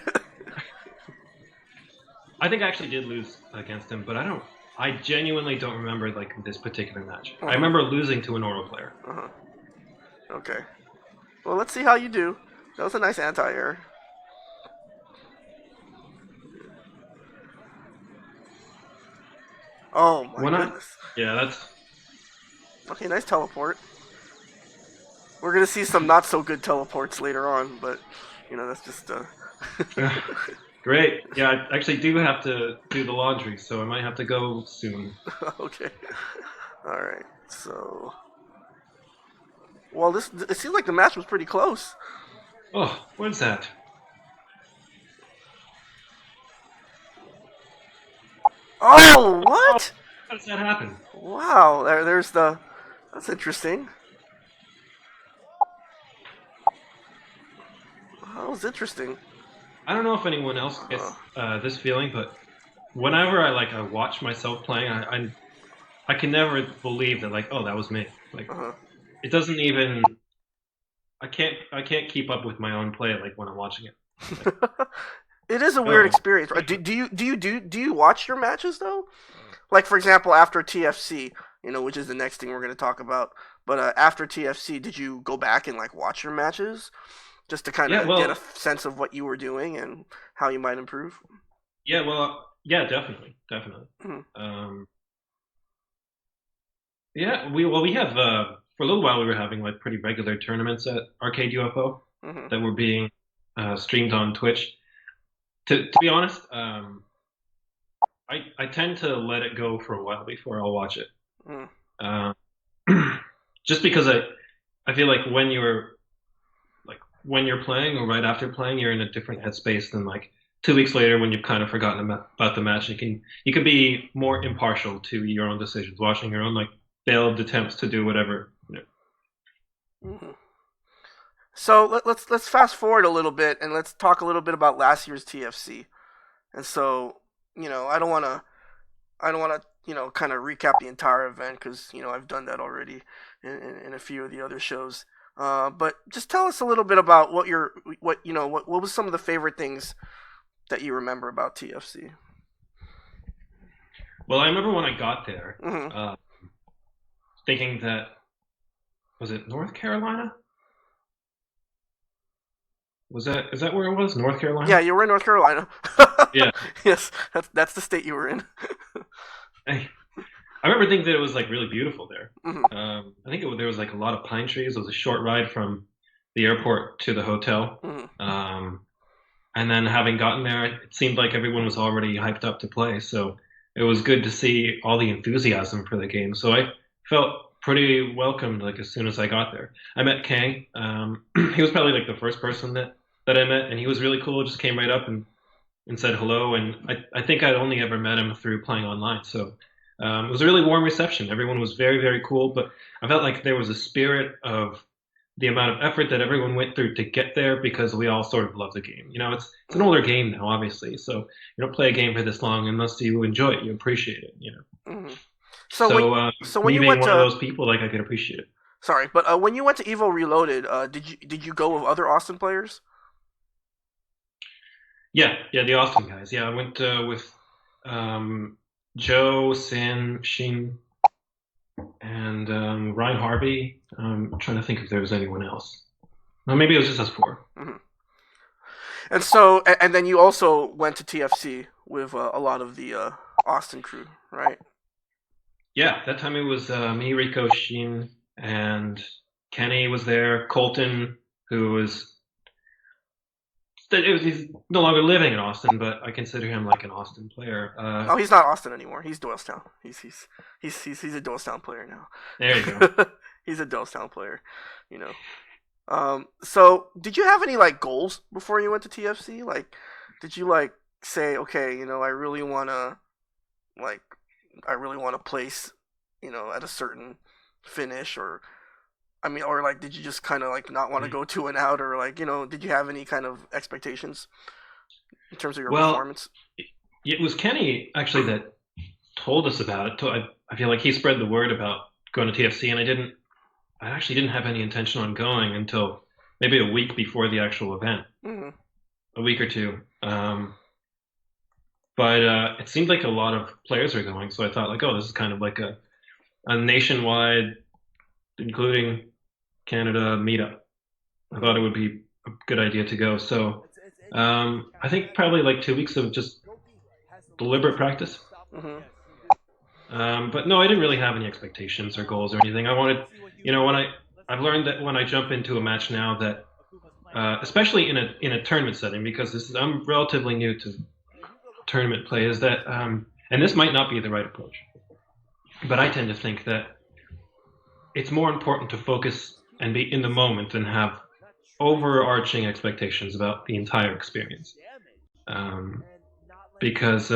I think I actually did lose against him, but I genuinely don't remember like this particular match. I remember losing to an Oro player. Okay. Well, let's see how you do. That was a nice anti-air. Oh my goodness. Yeah, that's Okay, nice teleport. We're gonna see some not so good teleports later on, but that's just great. Yeah, I actually do have to do the laundry, so I might have to go soon. Okay. All right. So, well, it seems like the match was pretty close. Oh, what's that? Oh, what? How does that happen? Wow. That's interesting. That was interesting. I don't know if anyone else gets this feeling, but whenever I watch myself playing, I can never believe that like, oh, that was me. Like, it doesn't even. I can't keep up with my own play like when I'm watching it. Like, It is a weird experience. Do you watch your matches though? Like for example, after TFC, which is the next thing we're going to talk about. But after TFC, did you go back and like watch your matches just to kind of get a sense of what you were doing and how you might improve? Yeah, yeah, definitely. Mm-hmm. Yeah, we have for a little while we were having like pretty regular tournaments at Arcade UFO that were being streamed on Twitch. To be honest, I tend to let it go for a while before I'll watch it. Just because I feel like when you're playing or right after playing, you're in a different headspace than like 2 weeks later when you've kind of forgotten about the match. You can be more impartial to your own decisions, watching your own like failed attempts to do whatever. So let's fast forward a little bit and let's talk a little bit about last year's TFC. And so I don't want to kind of recap the entire event because I've done that already in a few of the other shows. But just tell us a little bit about what was some of the favorite things that you remember about TFC. Well, I remember when I got there, thinking that was it North Carolina? Is that where it was? North Carolina? Yeah, you were in North Carolina. Yeah. Yes, that's the state you were in. I remember thinking that it was like really beautiful there. Mm-hmm. I think there was like a lot of pine trees. It was a short ride from the airport to the hotel. Mm-hmm. And then having gotten there, it seemed like everyone was already hyped up to play. So it was good to see all the enthusiasm for the game. So I felt pretty welcomed like as soon as I got there. I met Kang. He was probably like the first person that I met, and he was really cool. Just came right up and said hello. And I think I'd only ever met him through playing online. So it was a really warm reception. Everyone was very, very cool. But I felt like there was a spirit of the amount of effort that everyone went through to get there because we all sort of love the game. It's an older game now, obviously. So you don't play a game for this long unless you enjoy it, you appreciate it. Mm-hmm. So when you being one of those people, like I could appreciate it. Sorry, but when you went to Evo Reloaded, did you go with other Austin players? Yeah, the Austin guys. Yeah, I went with Joe, Sin, Shin, and Ryan Harvey. I'm trying to think if there was anyone else. Well, maybe it was just us four. Mm-hmm. And so, and then you also went to TFC with a lot of the Austin crew, right? Yeah, that time it was me, Rico, Sheen, and Kenny was there. Colton, who was he's no longer living in Austin, but I consider him like an Austin player. Oh, he's not Austin anymore. He's Doylestown. He's a Doylestown player now. There you go. He's a Doylestown player, you know. So did you have any like goals before you went to TFC? Like, did you like say, okay, you know, I really wanna place, you know, at a certain finish, or I mean, or like, did you just kind of like not want to go 2-and-out, or like, you know, did you have any kind of expectations in terms of your performance? It was Kenny actually that told us about it. I feel like he spread the word about going to TFC, and I actually didn't have any intention on going until maybe a week before the actual event, a week or two. But it seemed like a lot of players were going, so I thought like, oh, this is kind of like a nationwide, including Canada, meetup. I thought it would be a good idea to go. So I think probably like 2 weeks of just deliberate practice. But no, I didn't really have any expectations or goals or anything. I wanted, you know, I've learned that when I jump into a match now that, especially in a tournament setting, because I'm relatively new to tournament play, is that, and this might not be the right approach, but I tend to think that it's more important to focus and be in the moment than have overarching expectations about the entire experience. Because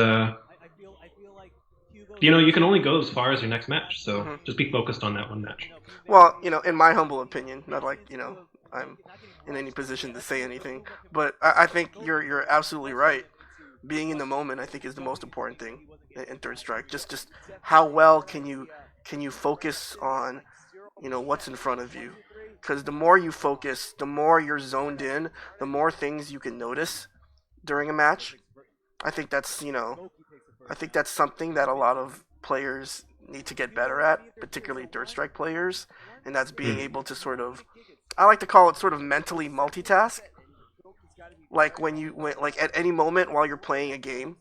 you know, you can only go as far as your next match, so just be focused on that one match. Well, you know, in my humble opinion, not like, you know, I'm in any position to say anything, but I think you're absolutely right. Being in the moment, I think, is the most important thing in Third Strike. Just how well can you focus on, you know, what's in front of you? Because the more you focus, the more you're zoned in, the more things you can notice during a match. I think that's, you know, something that a lot of players need to get better at, particularly Third Strike players, and that's being able to sort of, I like to call it sort of mentally multitask. Like like at any moment while you're playing a game,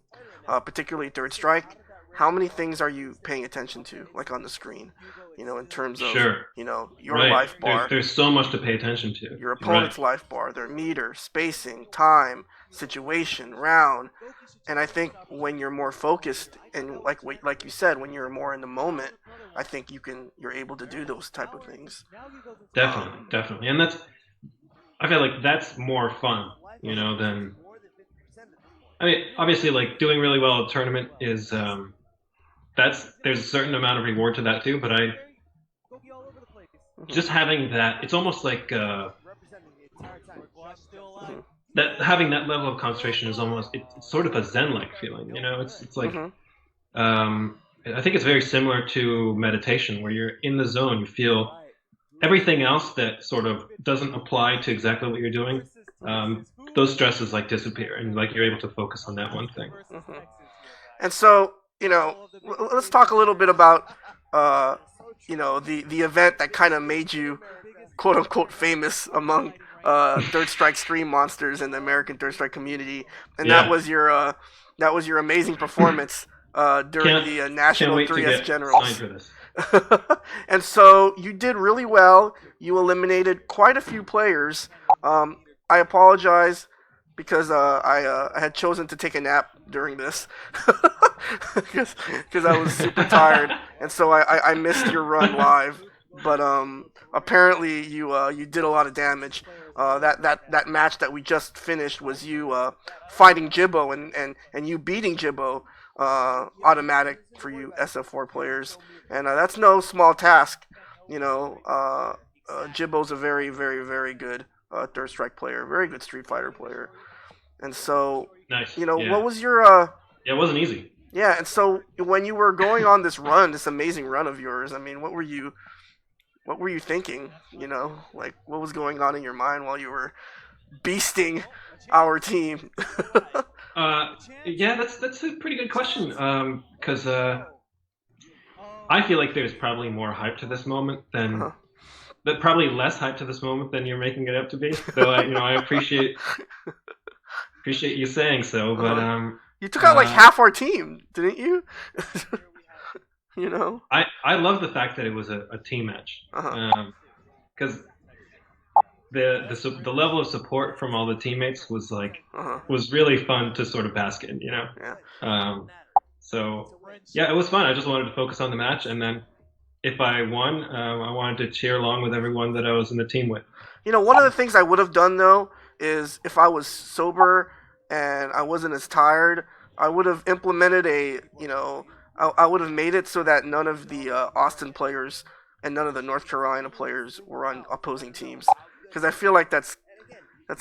particularly Third Strike, how many things are you paying attention to, like on the screen? You know, in terms of, you know, your life bar. There's so much to pay attention to. Your opponent's life bar, their meter, spacing, time, situation, round. And I think when you're more focused and like you said, when you're more in the moment, I think you're able to do those type of things. Definitely, and I feel like that's more fun, you know, than, I mean, obviously, like doing really well at a tournament is there's a certain amount of reward to that too, but just having that, it's almost like that having that level of concentration is almost, it's sort of a zen-like feeling, you know. It's like I think it's very similar to meditation, where you're in the zone, you feel everything else that sort of doesn't apply to exactly what you're doing. Those stresses like disappear, and like you're able to focus on that one thing. And so, you know, let's talk a little bit about you know, the event that kind of made you quote unquote famous among Third Strike stream monsters in the American Third Strike community, and that was your amazing performance during the National 3S Generals. And so you did really well. You eliminated quite a few players. I apologize because I had chosen to take a nap during this because I was super tired, and so I missed your run live. But apparently you did a lot of damage. That match that we just finished was you fighting Jibbo and you beating Jibbo, automatic for you SF4 players, and that's no small task. You know, Jibbo's a very, very, very good Third Strike player, very good Street Fighter player, and so you know, what was your it wasn't easy. Yeah, and so when you were going on this run, this amazing run of yours, I mean, what were you thinking? You know, like what was going on in your mind while you were beasting our team? Yeah, that's a pretty good question. Because I feel like there's probably more hype to this moment than, but probably less hype to this moment than you're making it up to be. So I appreciate you saying so. But You took out like half our team, didn't you? You know. I love the fact that it was a team match, because the level of support from all the teammates was was really fun to sort of bask in, you know. Yeah. So yeah, it was fun. I just wanted to focus on the match, and then if I won, I wanted to cheer along with everyone that I was in the team with. You know, one of the things I would have done though is if I was sober and I wasn't as tired, I would have implemented I would have made it so that none of the Austin players and none of the North Carolina players were on opposing teams, because I feel like that's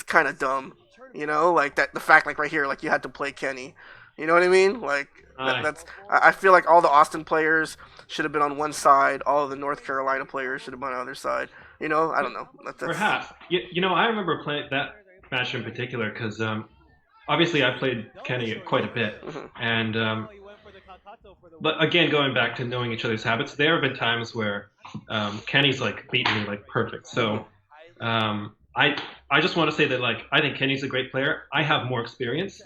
kind of dumb, you know, like that the fact like right here like you had to play Kenny, you know what I mean? Like I feel like all the Austin players should have been on one side, all of the North Carolina players should have been on the other side. You know, I don't know. Perhaps. You know, I remember playing that match in particular because obviously I played Kenny quite a bit, and but again, going back to knowing each other's habits, there have been times where Kenny's like beaten me like perfect. So I just want to say that like I think Kenny's a great player. I have more experience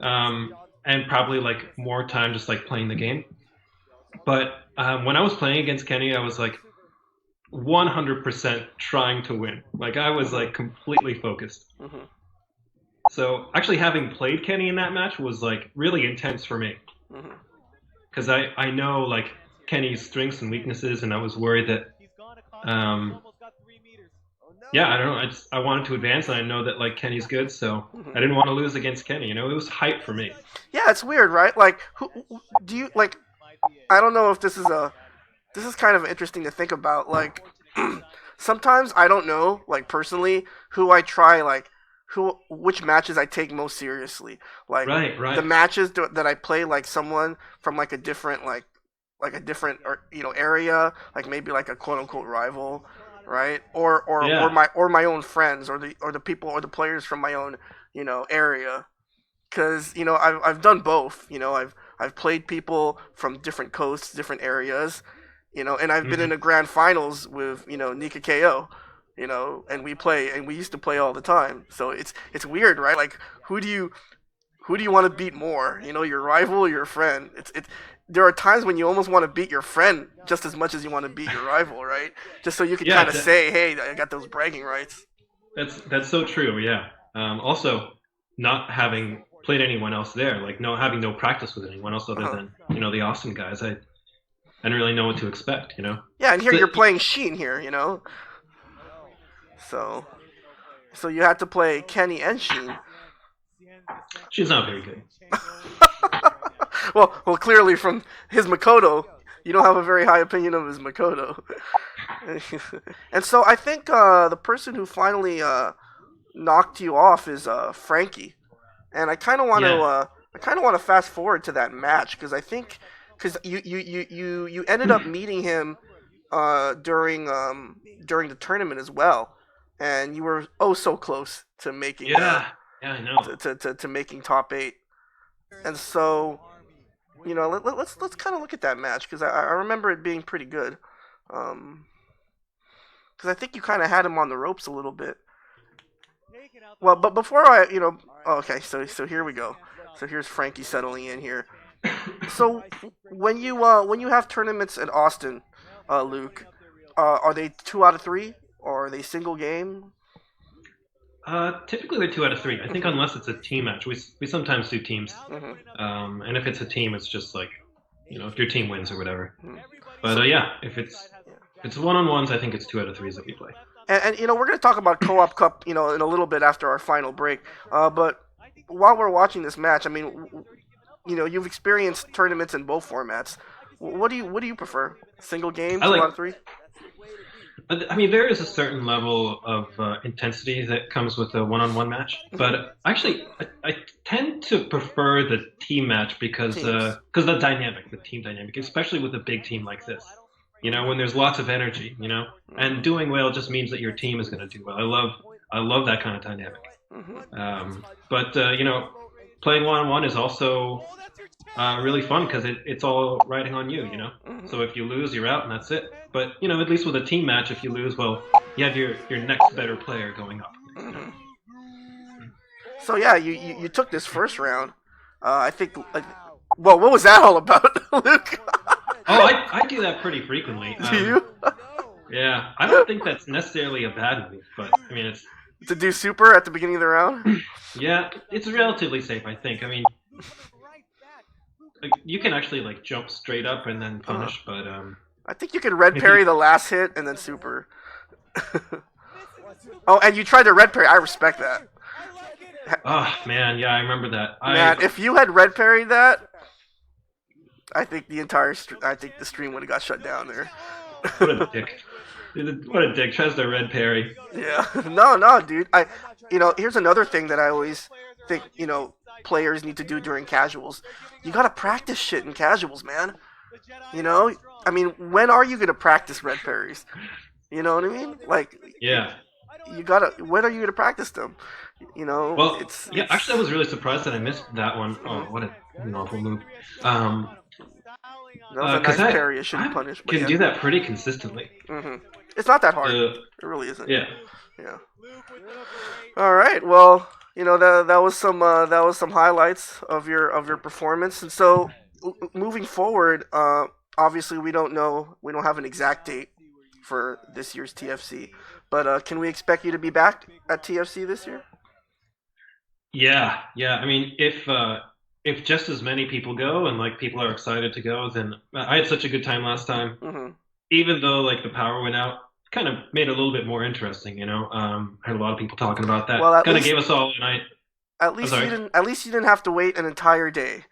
and probably like more time just like playing the game. But when I was playing against Kenny, I was like 100% trying to win. Like I was like completely focused. So actually having played Kenny in that match was like really intense for me. Because I know like Kenny's strengths and weaknesses, and I was worried that yeah, I don't know, I wanted to advance, and I know that like Kenny's good, so I didn't want to lose against Kenny, you know. It was hype for me. Yeah, it's weird, right? Like who do you like? I don't know if this is kind of interesting to think about. Like sometimes I don't know, like personally, who I try like which matches I take most seriously. Like right. The matches that I play like someone from like a different a different area, like maybe like a quote unquote rival, right? Or my own friends or the people or the players from my own area. Because I've done both. I've played people from different coasts, different areas, and I've been in the grand finals with Nika KO, and we used to play all the time. So it's weird, right? Like who do you want to beat more? Your rival or your friend? There are times when you almost want to beat your friend just as much as you want to beat your rival, right? Just so you can kind of say, hey, I got those bragging rights. That's so true. Yeah. Also, not having played anyone else there, like having no practice with anyone else other than the Austin guys, I didn't really know what to expect. Yeah, and here you're playing Sheen here, So you had to play Kenny and Sheen. She's not very good. well, clearly from his Makoto, you don't have a very high opinion of his Makoto. And so I think the person who finally knocked you off is Frankie, and I kind of want to fast forward to that match because you ended up meeting him during the tournament as well, and you were so close to making I know to making top 8, and so let's kind of look at that match because I remember it being pretty good, because I think you kind of had him on the ropes a little bit. Well, but before okay, so here we go. So here's Frankie settling in here. So when you have tournaments at Austin, Luke, are they 2 out of 3 or are they single game? Typically they're 2 out of 3. I think unless it's a team match, we sometimes do teams. And if it's a team, it's just like if your team wins or whatever. But yeah, if it's one-on-ones, I think it's 2 out of 3s that we play. And we're going to talk about Co-op Cup, in a little bit after our final break. But while we're watching this match, I mean, you've experienced tournaments in both formats. What do you prefer? Single game, 2 out of 3? I mean, there is a certain level of intensity that comes with a one-on-one match, but actually, I tend to prefer the team match because the team dynamic, especially with a big team like this. When there's lots of energy, and doing well just means that your team is going to do well. I love that kind of dynamic. But playing one-on-one is also really fun because it's all riding on you. So if you lose, you're out, and that's it. But at least with a team match, if you lose, well, you have your next better player going up. So yeah, you took this first round. I think. Well, what was that all about, Luke? Oh, I do that pretty frequently. Do you? Yeah, I don't think that's necessarily a bad move, but I mean, it's To do super at the beginning of the round? yeah, it's relatively safe. I think. I mean, like, you can actually like jump straight up and then punish, but I think you can red if parry you- the last hit and then super. Oh, and you tried to red parry. I respect that. oh man, yeah, I remember that. Man, if you had red parried that, I think the stream would have got shut down there. What a dick! What a dick! Tries to red parry. Yeah. No, dude. Here's another thing that I always think, players need to do during casuals. You gotta practice shit in casuals, man. I mean, when are you gonna practice red parries? You know what I mean? Like, Yeah. when are you gonna practice them? Well, it's actually, I was really surprised that I missed that one. Oh, what an awful move. that was a nice parry. It should be I punished. But can yeah. do that pretty consistently. It's not that hard. Uh, It really isn't. yeah. Yeah. All right. Well, that was some highlights of your performance, and so moving forward, obviously we don't have an exact date for this year's TFC, but can we expect you to be back at TFC this year? Yeah. I mean, if just as many people go and like people are excited to go, then I had such a good time last time. Mm-hmm. Even though like the power went out, kind of made it a little bit more interesting. I heard a lot of people talking about that. Well, Kind of gave us all a night. At least you didn't have to wait an entire day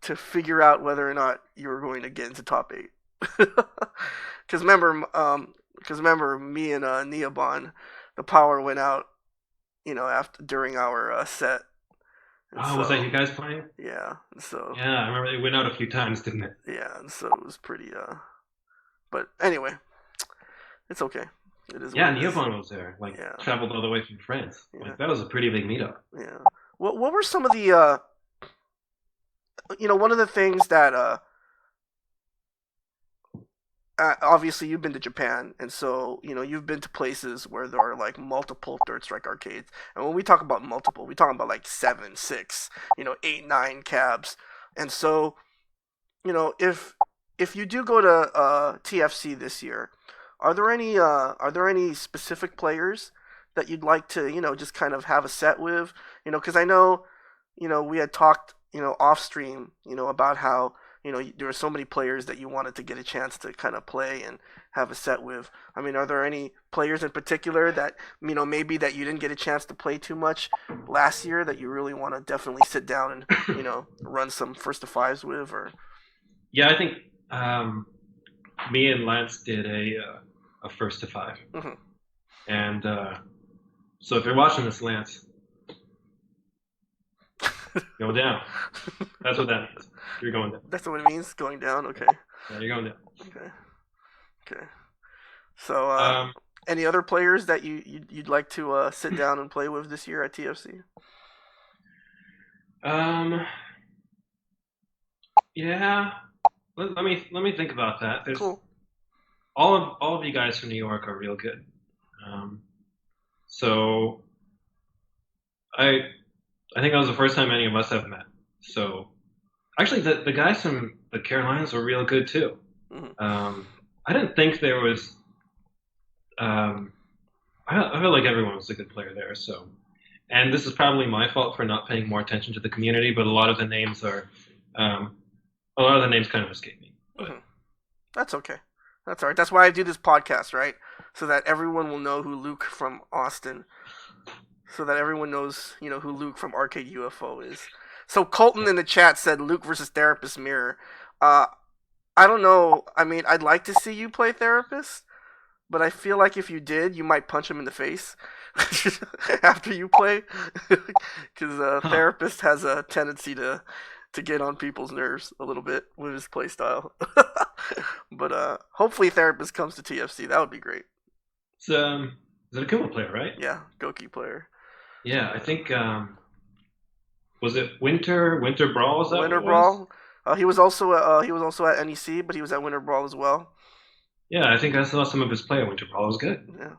to figure out whether or not you were going to get into top 8. Because remember, me and Neobon, the power went out, during our set. And Was that you guys playing? Yeah. So. Yeah, I remember it went out a few times, didn't it? Yeah, and so it was pretty. But anyway, it's okay. It is. Yeah, what it is. Neopon was there. Like, Yeah. traveled all the way from France. Yeah. Like, that was a pretty big meetup. Yeah. What were some of the one of the things that obviously you've been to Japan, and so you've been to places where there are like multiple Third Strike arcades, and when we talk about multiple, we talk about like 7, 6, 8, 9 cabs, and so if you do go to TFC this year, are there any specific players that you'd like to just kind of have a set with, because I know we had talked off stream about how there were so many players that you wanted to get a chance to kind of play and have a set with. I mean, are there any players in particular that maybe that you didn't get a chance to play too much last year that you really want to definitely sit down and run some first to fives with? Or Yeah, I think me and Lance did a first to 5. Mm-hmm. And so if you're watching this, Lance, go down. That's what that means. You're going down. That's what it means, going down. Okay. Yeah, you're going down. Okay. So, any other players that you'd like to sit down and play with this year at TFC? Yeah. Let me think about that. There's Cool. all of you guys from New York are real good. So I think that was the first time any of us have met. So actually, the guys from the Carolinas were real good too. Mm-hmm. I didn't think there was. I feel like everyone was a good player there. So, and this is probably my fault for not paying more attention to the community. But a lot of the names kind of escape me. Mm-hmm. That's okay. That's all right. That's why I do this podcast, right? So that everyone will know who Luke from Austin. So that everyone knows, who Luke from Arcade UFO is. So Colton in the chat said Luke versus Therapist Mirror. I don't know. I mean, I'd like to see you play Therapist, but I feel like if you did, you might punch him in the face after you play, because Therapist has a tendency to get on people's nerves a little bit with his play style. But hopefully Therapist comes to TFC. That would be great. Is it a Kuma player, right? Yeah, Goki player. Yeah, I think was it Winter Brawl? Is that Winter what it was? Brawl. He was also at NEC, but he was at Winter Brawl as well. Yeah, I think I saw some of his play at Winter Brawl. It was good. Yeah.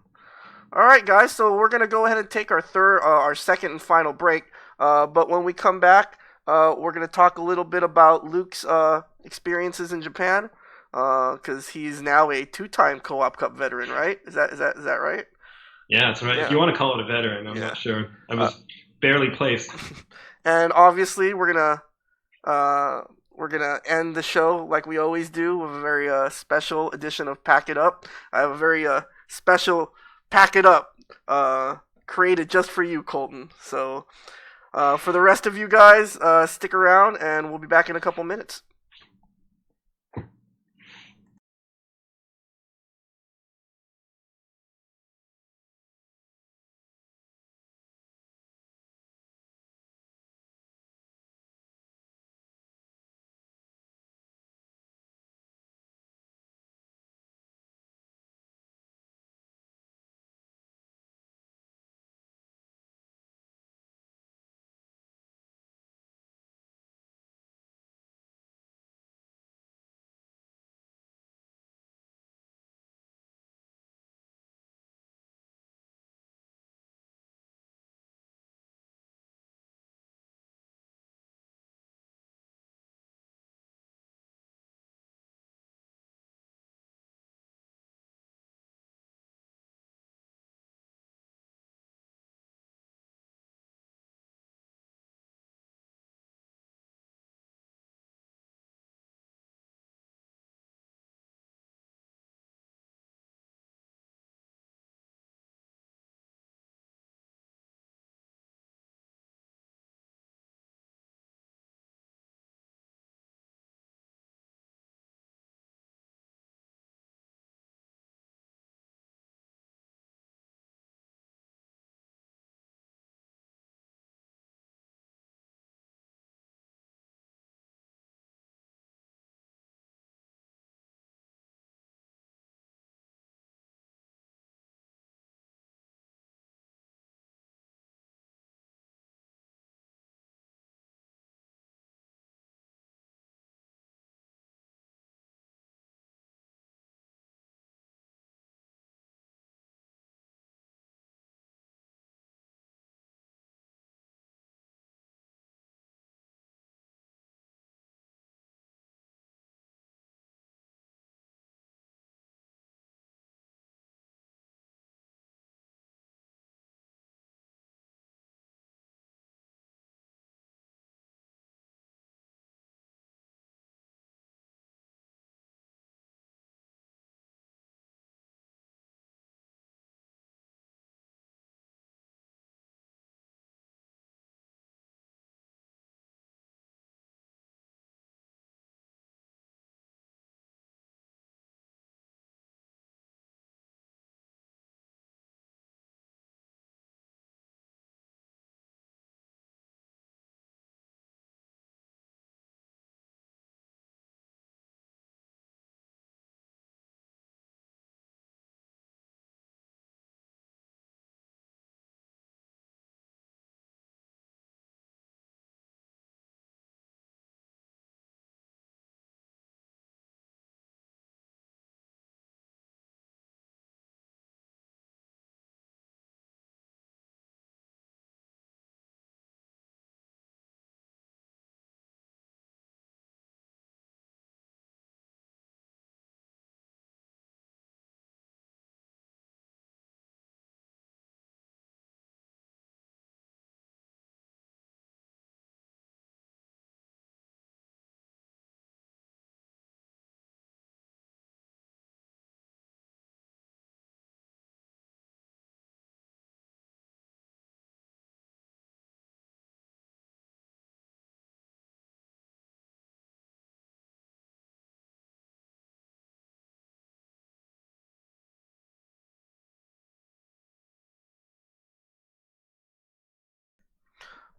All right, guys. So we're gonna go ahead and take our second and final break. But when we come back, we're gonna talk a little bit about Luke's experiences in Japan, because he's now a two-time Co-op Cup veteran, right? Is that right? Yeah, that's right. Yeah. If you want to call it a veteran, I'm Yeah. not sure. I was barely placed. And obviously, we're gonna end the show like we always do with a very special edition of Pack It Up. I have a very special Pack It Up created just for you, Colton. So for the rest of you guys, stick around, and we'll be back in a couple minutes.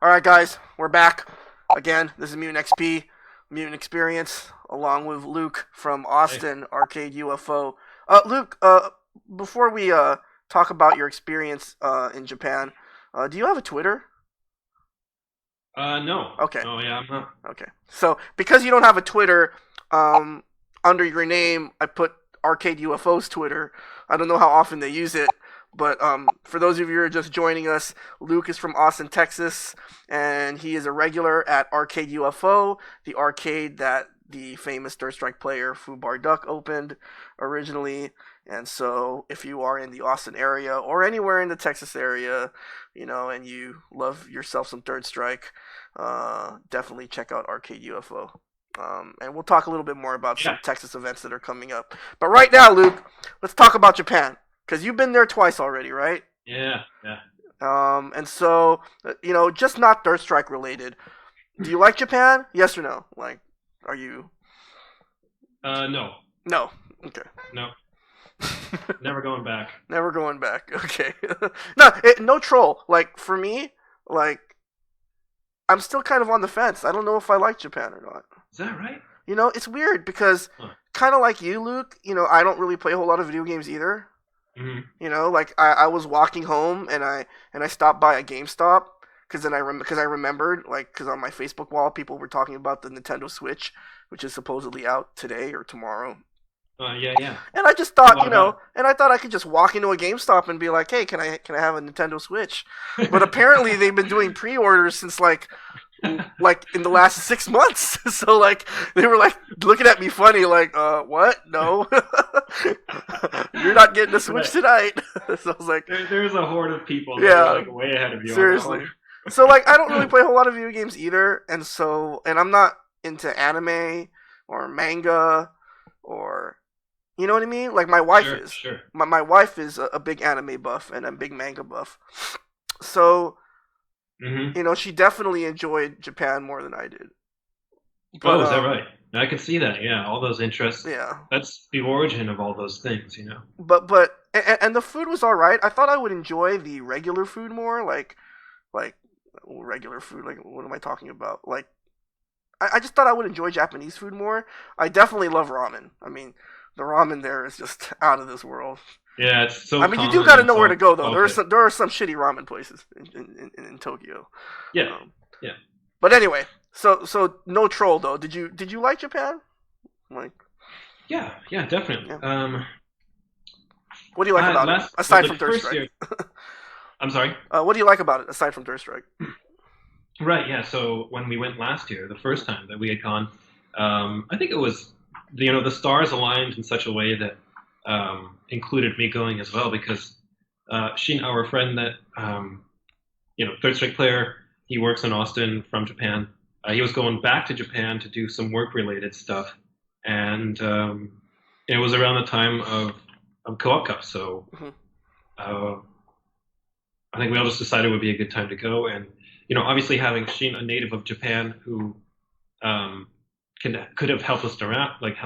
All right, guys, we're back again. This is Mutant XP, Mutant Experience, along with Luke from Austin Arcade UFO. Luke, before we talk about your experience in Japan, do you have a Twitter? No. Okay. Oh, yeah, I'm not. Okay. So, because you don't have a Twitter, under your name, I put Arcade UFO's Twitter. I don't know how often they use it, But for those of you who are just joining us, Luke is from Austin, Texas, and he is a regular at Arcade UFO, the arcade that the famous Third Strike player Fubar Duck opened originally. And so if you are in the Austin area or anywhere in the Texas area, and you love yourself some Third Strike, definitely check out Arcade UFO. And we'll talk a little bit more about some Texas events that are coming up. But right now, Luke, let's talk about Japan. Because you've been there twice already, right? Yeah. And so, just not Third Strike related. Do you like Japan? Yes or no? Like, are you... No. No. Okay. No. Never going back. Never going back. Okay. No troll. Like, for me, like, I'm still kind of on the fence. I don't know if I like Japan or not. Is that right? It's weird because kind of like you, Luke, I don't really play a whole lot of video games either. Mm-hmm. Like I was walking home and I stopped by a GameStop because I remembered, like, because on my Facebook wall people were talking about the Nintendo Switch, which is supposedly out today or tomorrow. Yeah. And I just thought, and I thought I could just walk into a GameStop and be like, hey, can I have a Nintendo Switch? But apparently they've been doing pre-orders since like in the last 6 months. So like they were like looking at me funny, like, what? No. You're not getting a Switch tonight. So I was like, there's a horde of people that are like way ahead of you. Seriously. So like I don't really play a whole lot of video games either, and I'm not into anime or manga or, you know what I mean? Like my wife is. Sure. My wife is a big anime buff and a big manga buff. So, she definitely enjoyed Japan more than I did. But, is that right? I can see that. Yeah, all those interests. Yeah. That's the origin of all those things, But the food was all right. I thought I would enjoy the regular food more, like regular food. Like, what am I talking about? Like, I just thought I would enjoy Japanese food more. I definitely love ramen. I mean, the ramen there is just out of this world. Yeah, it's so. I mean, you do got to know where to go though. There are some shitty ramen places in Tokyo. Yeah. Yeah. But anyway, so no troll though. Did you like Japan? Like. Yeah, definitely. Yeah. What do you like about it aside from Third Strike? I'm sorry. What do you like about it aside from Third Strike? Right. Yeah. So when we went last year, the first time that we had gone, I think it was the stars aligned in such a way that included me going as well, because Shin, our friend that Third Strike player, he works in Austin from Japan. He was going back to Japan to do some work related stuff, and it was around the time of Co-op Cup, so I think we all just decided it would be a good time to go. And obviously having Shin, a native of Japan, who could have helped us around, like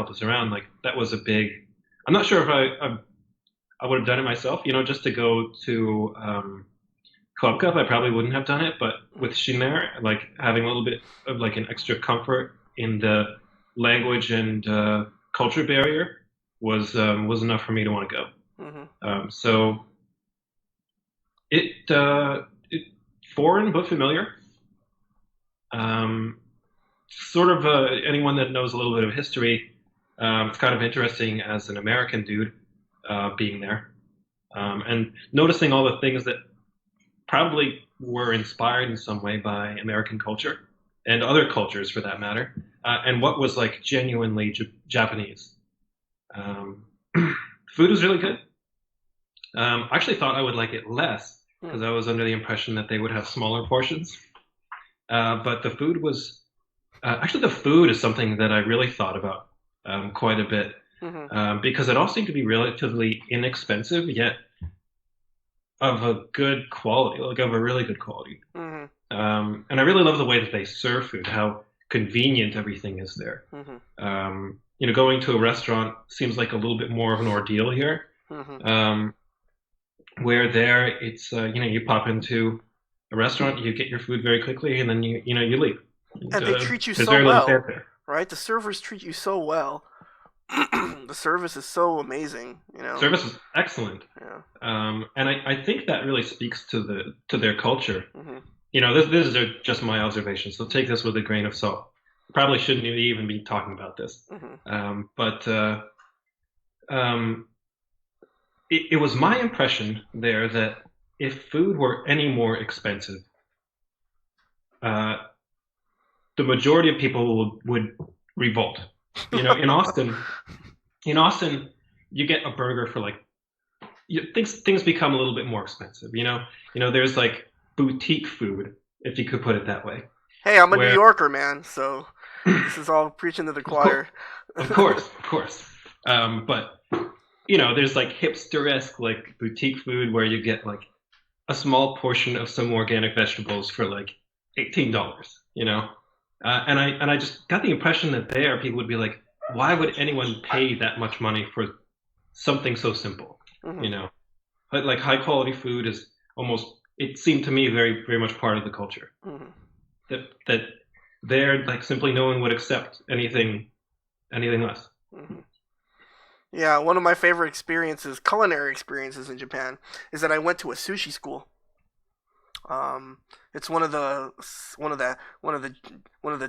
that was a big. I'm not sure if I would have done it myself, just to go to Co-op Cup. I probably wouldn't have done it, but with Shin there, like having a little bit of like an extra comfort in the language and culture barrier was enough for me to want to go. So it foreign but familiar. Sort of anyone that knows a little bit of history, it's kind of interesting as an American dude being there and noticing all the things that probably were inspired in some way by American culture and other cultures for that matter, and what was like genuinely Japanese. Food was really good. I actually thought I would like it less because I was under the impression that they would have smaller portions. But the food was actually, the food is something that I really thought about quite a bit because it all seemed to be relatively inexpensive, yet of a good quality, like of a really good quality. And I really love the way that they serve food, how convenient everything is there. Going to a restaurant seems like a little bit more of an ordeal here. Where there, it's you pop into a restaurant, you get your food very quickly, and then you leave. And they treat you so well, right? The servers treat you so well. The service is so amazing, Service is excellent. Yeah. And I think that really speaks to their culture. This is just my observation, so take this with a grain of salt. Probably shouldn't even be talking about this. it was my impression there that if food were any more expensive, uh, the majority of people would revolt. In Austin, you get a burger for like things become a little bit more expensive. There's like boutique food, if you could put it that way. Hey, I'm a New Where, Yorker, man, so this is all preaching to the choir. of course. But there's like hipster-esque like boutique food where you get like a small portion of some organic vegetables for like $18. And I just got the impression that there people would be like, why would anyone pay that much money for something so simple? Mm-hmm. But like high quality food is almost, it seemed to me very very much part of the culture. Mm-hmm. That there like simply no one would accept anything less. Mm-hmm. Yeah, one of my favorite culinary experiences in Japan, is that I went to a sushi school. It's one of the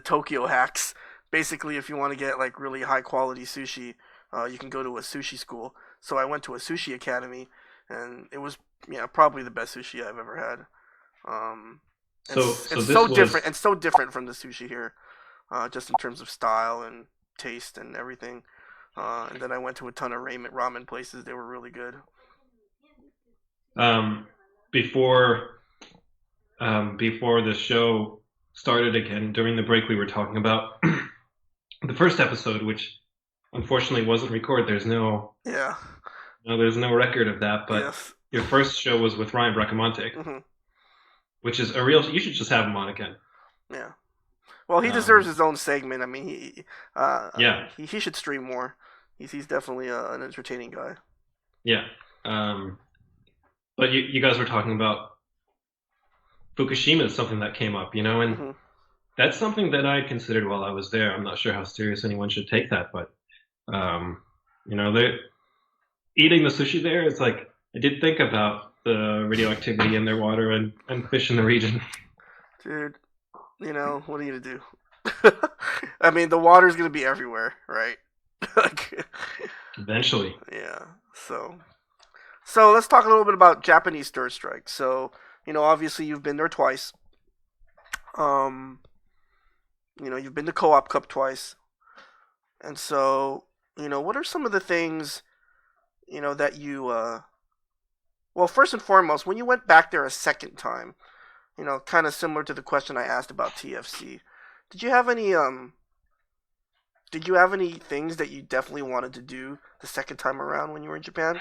Tokyo hacks. Basically, if you want to get like really high quality sushi, you can go to a sushi school. So I went to a sushi academy, and it was probably the best sushi I've ever had. It's so different from the sushi here, just in terms of style and taste and everything. And then I went to a ton of ramen places. They were really good. Before the show started again, during the break we were talking about the first episode, which unfortunately wasn't recorded. There's no record of that. But yes. Your first show was with Ryan Bracamonte, Mm-hmm. which is a real. You should just have him on again. Yeah. Well, he deserves his own segment. I mean, he should stream more. He's definitely an entertaining guy. Yeah. But you guys were talking about Fukushima is something that came up, and Mm-hmm. that's something that I considered while I was there. I'm not sure how serious anyone should take that, but they're eating the sushi there. It's like I did think about the radioactivity in their water and fish in the region. Dude, what are you gonna do? I mean, the water's gonna be everywhere, right? Eventually. Yeah. So let's talk a little bit about Japanese third strike. So, obviously you've been there twice. You've been to Co-op Cup twice. And so, what are some of the things, that you, well, first and foremost, when you went back there a second time, kind of similar to the question I asked about TFC, did you have any things that you definitely wanted to do the second time around when you were in Japan?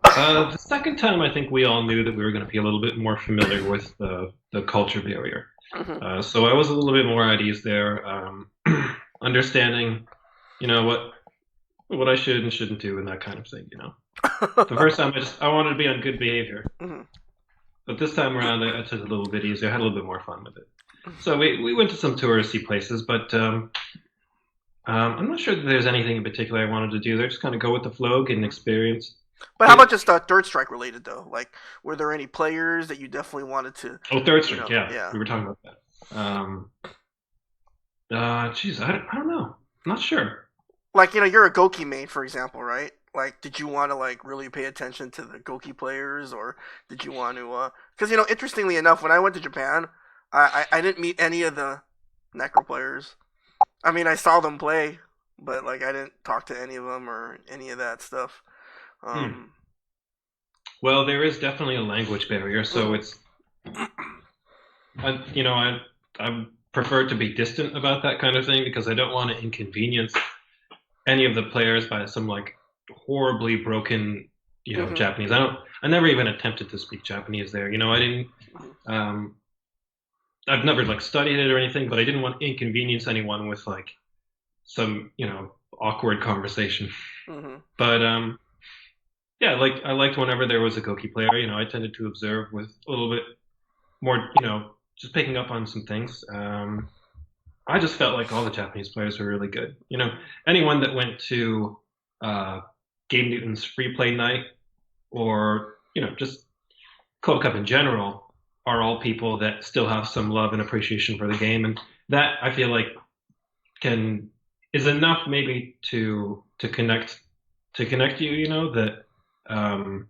The second time, I think we all knew that we were going to be a little bit more familiar with the culture barrier. Mm-hmm. So I was a little bit more at ease there, understanding, what I should and shouldn't do and that kind of thing. The first time I wanted to be on good behavior, Mm-hmm. but this time around I took it a little bit easier. I had a little bit more fun with it. So we went to some touristy places, but I'm not sure that there's anything in particular I wanted to do there. Just kind of go with the flow, get an experience. But how about just third strike related though? Like, were there any players that you definitely wanted to? Oh, third strike, yeah. We were talking about that. Geez, I don't know. I'm not sure. Like, you're a Goki main, for example, right? Like, did you want to like really pay attention to the Goki players, or did you want to? Because interestingly enough, when I went to Japan, I didn't meet any of the Necro players. I mean, I saw them play, but like I didn't talk to any of them or any of that stuff. Well, there is definitely a language barrier, so it's, I prefer to be distant about that kind of thing because I don't want to inconvenience any of the players by some like horribly broken, Mm-hmm. Japanese. I never even attempted to speak Japanese there. I didn't. I've never like studied it or anything, but I didn't want to inconvenience anyone with like some awkward conversation. Mm-hmm. But yeah, like I liked whenever there was a Goki player. I tended to observe with a little bit more, just picking up on some things. I just felt like all the Japanese players were really good. Anyone that went to Game Newton's free play night, or just Club Cup in general, are all people that still have some love and appreciation for the game, and that I feel like is enough maybe to connect you. That Um,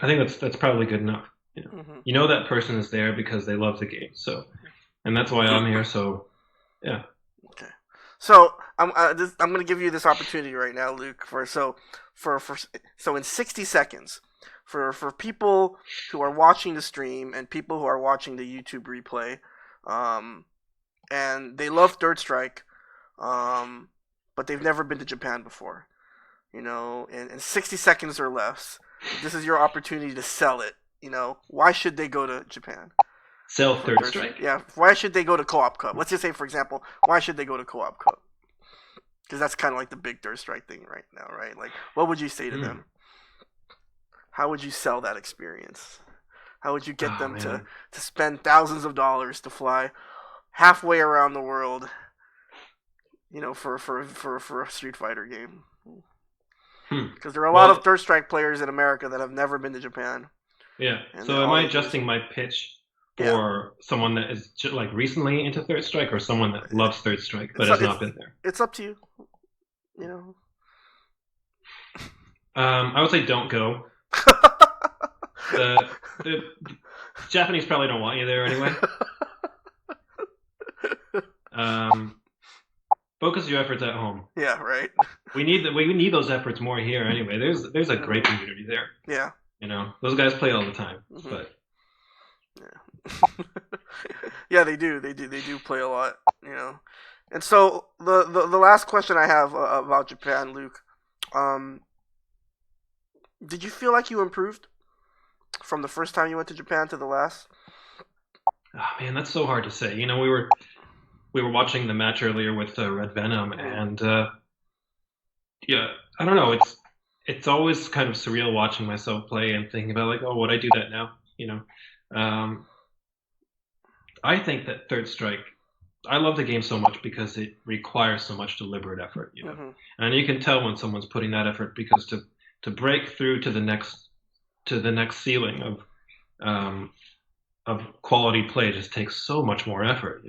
I think that's probably good enough. You know that person is there because they love the game. So, and that's why I'm here. So, yeah. Okay. So I'm going to give you this opportunity right now, Luke. So in 60 seconds, for people who are watching the stream and people who are watching the YouTube replay, and they love Third Strike, but they've never been to Japan before. In 60 seconds or less, this is your opportunity to sell it. Why should they go to Japan? Sell Third Strike? Yeah, why should they go to Co-op Cup? Let's just say, for example, why should they go to Co-op Cup? Because that's kind of like the big Third Strike thing right now, right? Like, what would you say to them? How would you sell that experience? How would you get them to spend thousands of dollars to fly halfway around the world, for a Street Fighter game? Because there are a lot of Third Strike players in America that have never been to Japan. Yeah. So am I adjusting my pitch for someone that is like recently into Third Strike, or someone that loves Third Strike but has not been there? It's up to you. I would say don't go. the Japanese probably don't want you there anyway. Focus your efforts at home. Yeah, right. We need those efforts more here anyway. There's a great community there. Yeah. Those guys play all the time. But yeah, they do. They do play a lot. And so the last question I have about Japan, Luke, did you feel like you improved from the first time you went to Japan to the last? Oh, man, that's so hard to say. We were watching the match earlier with Red Venom, and I don't know. It's always kind of surreal watching myself play and thinking about like, oh, would I do that now? I think that Third Strike, I love the game so much because it requires so much deliberate effort. And you can tell when someone's putting that effort, because to break through to the next ceiling of quality play just takes so much more effort.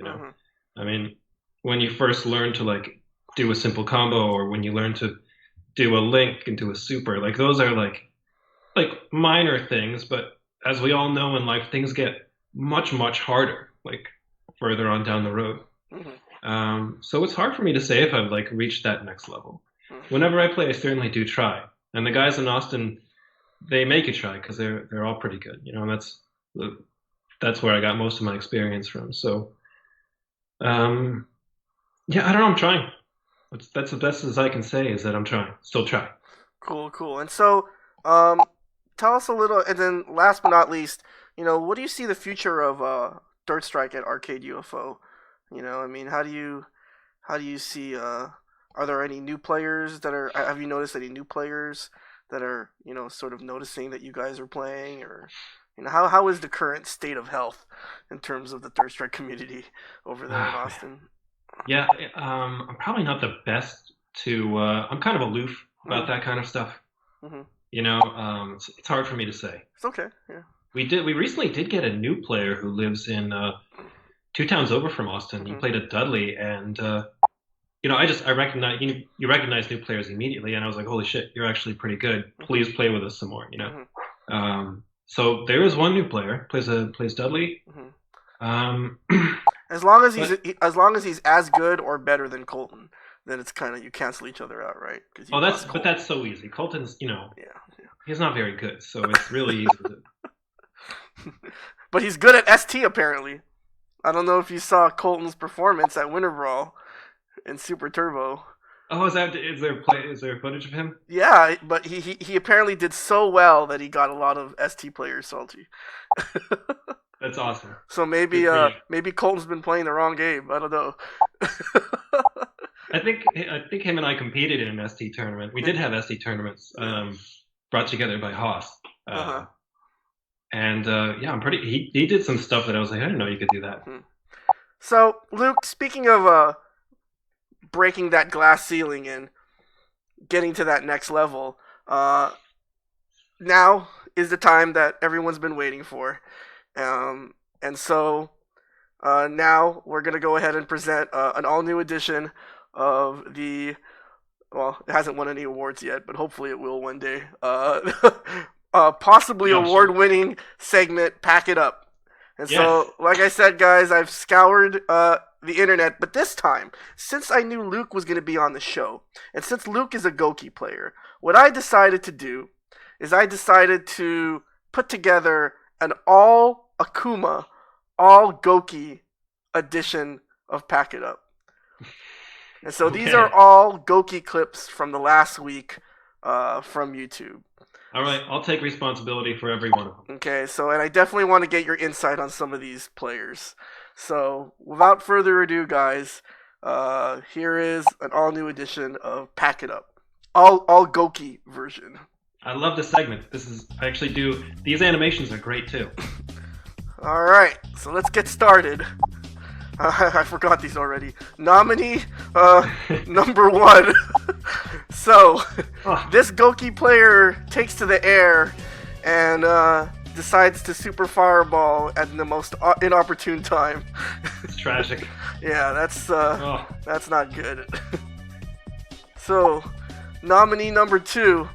I mean, when you first learn to like do a simple combo, or when you learn to do a link into a super, like those are like minor things, but as we all know in life, things get much harder like further on down the road. So it's hard for me to say if I've like reached that next level. Whenever I play, I certainly do try, and the guys in Austin, they make you try because they're all pretty good, and that's where I got most of my experience from. So yeah, I don't know. I'm trying. That's the best as I can say, is that I'm trying. Still trying. Cool. And so, tell us a little, and then last but not least, what do you see the future of Third Strike at Arcade UFO? I mean, how do you see? Are there any new players that are? Have you noticed any new players that are sort of noticing that you guys are playing, or how is the current state of health in terms of the Third Strike community over there in Austin? Yeah, I'm probably not the best to. I'm kind of aloof about that kind of stuff. It's hard for me to say. It's okay. Yeah. We recently did get a new player who lives in 2 towns over from Austin. He played at Dudley, and I recognize you recognize new players immediately, and I was like, holy shit, you're actually pretty good. Please play with us some more. So there is one new player plays Dudley. As long as he's as good or better than Colton, then it's kind of, you cancel each other out, right? But that's so easy. Colton's he's not very good, so it's really easy to. But he's good at ST apparently. I don't know if you saw Colton's performance at Winter Brawl in Super Turbo. Oh, is there footage of him? Yeah, but he apparently did so well that he got a lot of ST players salty. That's awesome. So maybe Colton's been playing the wrong game. I don't know. I think him and I competed in an ST tournament. We did have ST tournaments brought together by Haas. And I'm pretty. He did some stuff that I was like, I didn't know you could do that. So Luke, speaking of breaking that glass ceiling and getting to that next level, now is the time that everyone's been waiting for. And so now we're going to go ahead and present an all-new edition of the Well, it hasn't won any awards yet, but hopefully it will one day. Possibly Yeah, award-winning segment, Pack It Up. And Yes. so, like I said, guys, I've scoured the internet, but this time, since I knew Luke was going to be on the show, and since Luke is a Goki player, what I decided to do is I decided to put together an all Akuma, all Goki edition of Pack It Up. And so these Okay. are all Goki clips from the last week from YouTube. All right, I'll take responsibility for every one of them. Okay, so, and I definitely want to get your insight on some of these players. So, without further ado, guys, here is an all-new edition of Pack It Up. All Goki version. I love this segment. I actually do. These animations are great too. Alright, so let's get started. I forgot these already. Nominee number 1. So, this Goki player takes to the air and decides to super fireball at the most inopportune time. It's tragic. Yeah, that's not good. So, nominee number 2.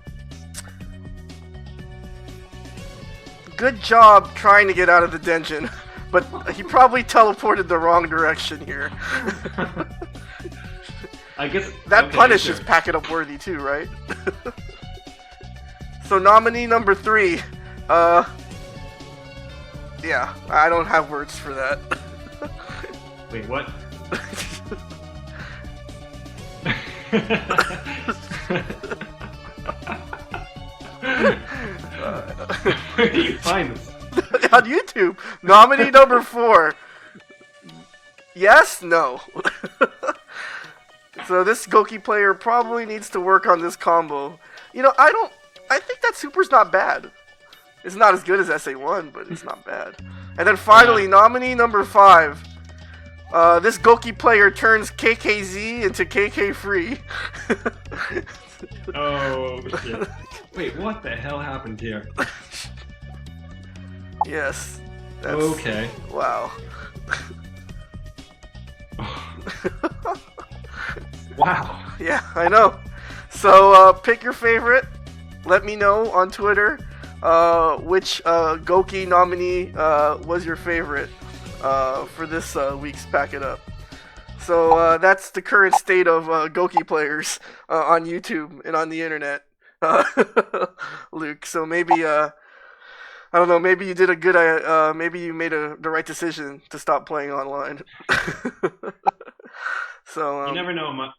Good job trying to get out of the dungeon, but he probably teleported the wrong direction here. I guess That okay, punish sure. is Pack It Up worthy too, right? So nominee number 3, yeah, I don't have words for that. Wait, what? Where do you find this? On YouTube, nominee number 4. Yes, no. So this Goki player probably needs to work on this combo. You know, I think that super's not bad. It's not as good as SA1, but it's not bad. And then finally, nominee number 5. This Goki player turns KKZ into KK Free. Oh shit! Wait, what the hell happened here? Yes. Okay. Wow. Wow. Yeah, I know. So pick your favorite. Let me know on Twitter which Goki nominee was your favorite for this week's Pack It Up. So that's the current state of Goki players on YouTube and on the internet, Luke. So maybe I don't know. Maybe you did a good. Maybe you made the right decision to stop playing online. So You never know.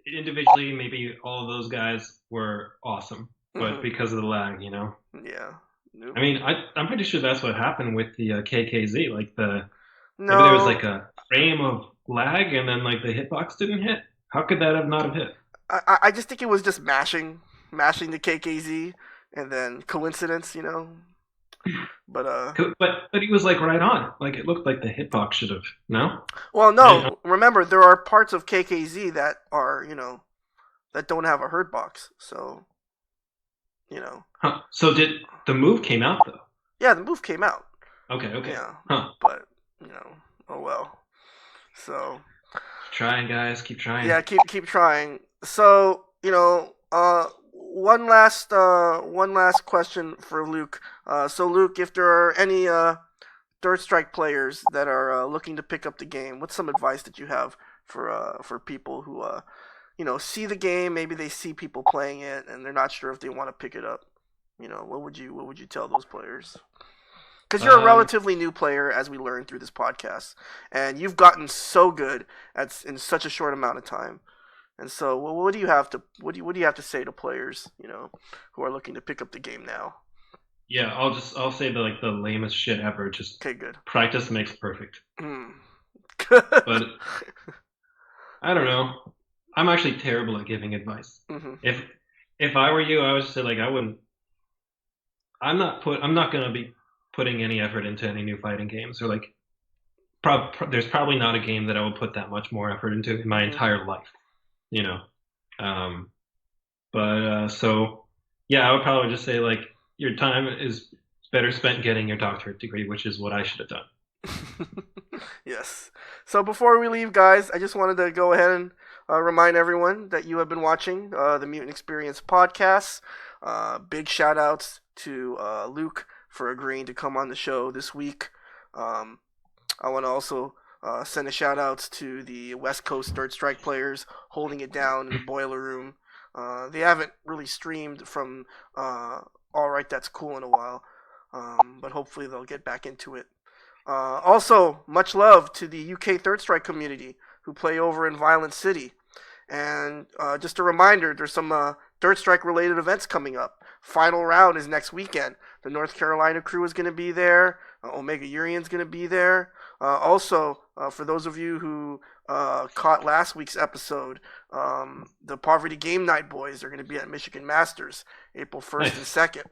Individually, maybe all of those guys were awesome, but because of the lag, you know. Yeah. Nope. I mean, I'm pretty sure that's what happened with the KKZ. Like maybe No. there was like a frame of lag, and then like the hitbox didn't hit. How could that have not have hit? I just think it was just mashing the KKZ, and then coincidence, you know. But he was like right on. Like it looked like the hitbox should have. No. well, no. Remember, there are parts of KKZ that are, you know, that don't have a hurt box. So, you know. Huh. So did the move came out though? Yeah, the move came out. Okay. Yeah. Huh. But you know, oh well. So. Trying, guys. Keep trying. Yeah, keep trying. So, you know, one last question for Luke. So Luke, if there are any Third Strike players that are looking to pick up the game, what's some advice that you have for people who you know, see the game, maybe they see people playing it and they're not sure if they want to pick it up? You know, what would you tell those players? Because you're a relatively new player, as we learned through this podcast, and you've gotten so good in such a short amount of time. And so, what do you have to say to players, you know, who are looking to pick up the game now? Yeah, I'll say the lamest shit ever. Just Okay, good. practice makes perfect. But I don't know. I'm actually terrible at giving advice. Mm-hmm. If I were you, I would say like I wouldn't. I'm not gonna be putting any effort into any new fighting games, or like there's probably not a game that I would put that much more effort into in my entire life, you know. So yeah, I would probably just say like your time is better spent getting your doctorate degree, which is what I should have done. Yes. So before we leave, guys, I just wanted to go ahead and remind everyone that you have been watching the Mutant Experience podcast. Big shout outs to Luke for agreeing to come on the show this week. I want to also send a shout outs to the West Coast Third Strike players holding it down in the boiler room. They haven't really streamed from All Right That's Cool in a while, but hopefully they'll get back into it. Also, much love to the UK Third Strike community who play over in Violent City. And just a reminder, there's some Third Strike related events coming up. Final round is next weekend. The North Carolina crew is going to be there. Omega Urian's going to be there. Also, for those of you who caught last week's episode, the Poverty Game Night boys are going to be at Michigan Masters, April 1st and 2nd.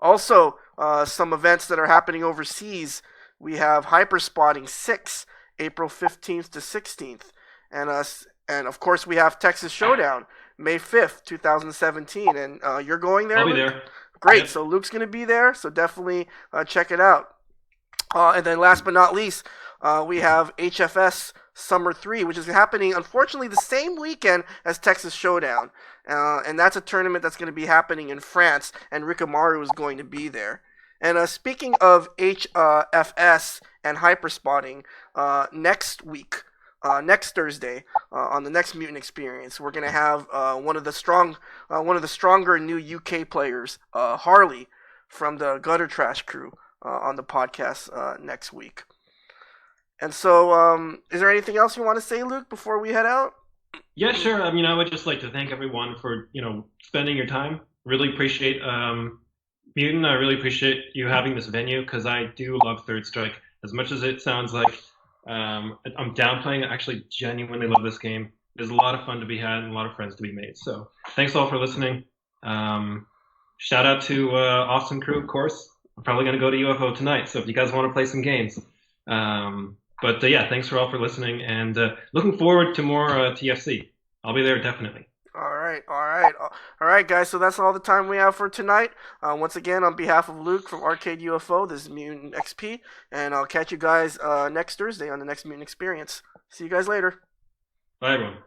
Also, some events that are happening overseas. We have Hyperspotting 6, April 15th to 16th. And of course, we have Texas Showdown, May 5th, 2017. And you're going there, I'll be Luke? there. Great. Yep. So Luke's going to be there. So definitely check it out. And then last but not least, we have HFS Summer 3, which is happening, unfortunately, the same weekend as Texas Showdown. And that's a tournament that's going to be happening in France, and Rikamaru is going to be there. And speaking of HFS and Hyperspotting, next week, next Thursday, on the next Mutant Experience, we're going to have one of the stronger new UK players, Harley, from the Gutter Trash crew, on the podcast next week. And so, is there anything else you want to say, Luke, before we head out? Yeah, sure. I mean, I would just like to thank everyone for, spending your time. Really appreciate Mutant. I really appreciate you having this venue because I do love Third Strike. As much as it sounds like I'm downplaying, I actually genuinely love this game. There's a lot of fun to be had and a lot of friends to be made. So thanks all for listening. Shout out to Austin crew, of course. I'm probably going to go to UFO tonight, so if you guys want to play some games. But yeah, thanks for all for listening, and looking forward to more TFC. I'll be there definitely. All right, guys. So that's all the time we have for tonight. Once again, on behalf of Luke from Arcade UFO, this is Mutant XP, and I'll catch you guys next Thursday on the next Mutant Experience. See you guys later. Bye, everyone.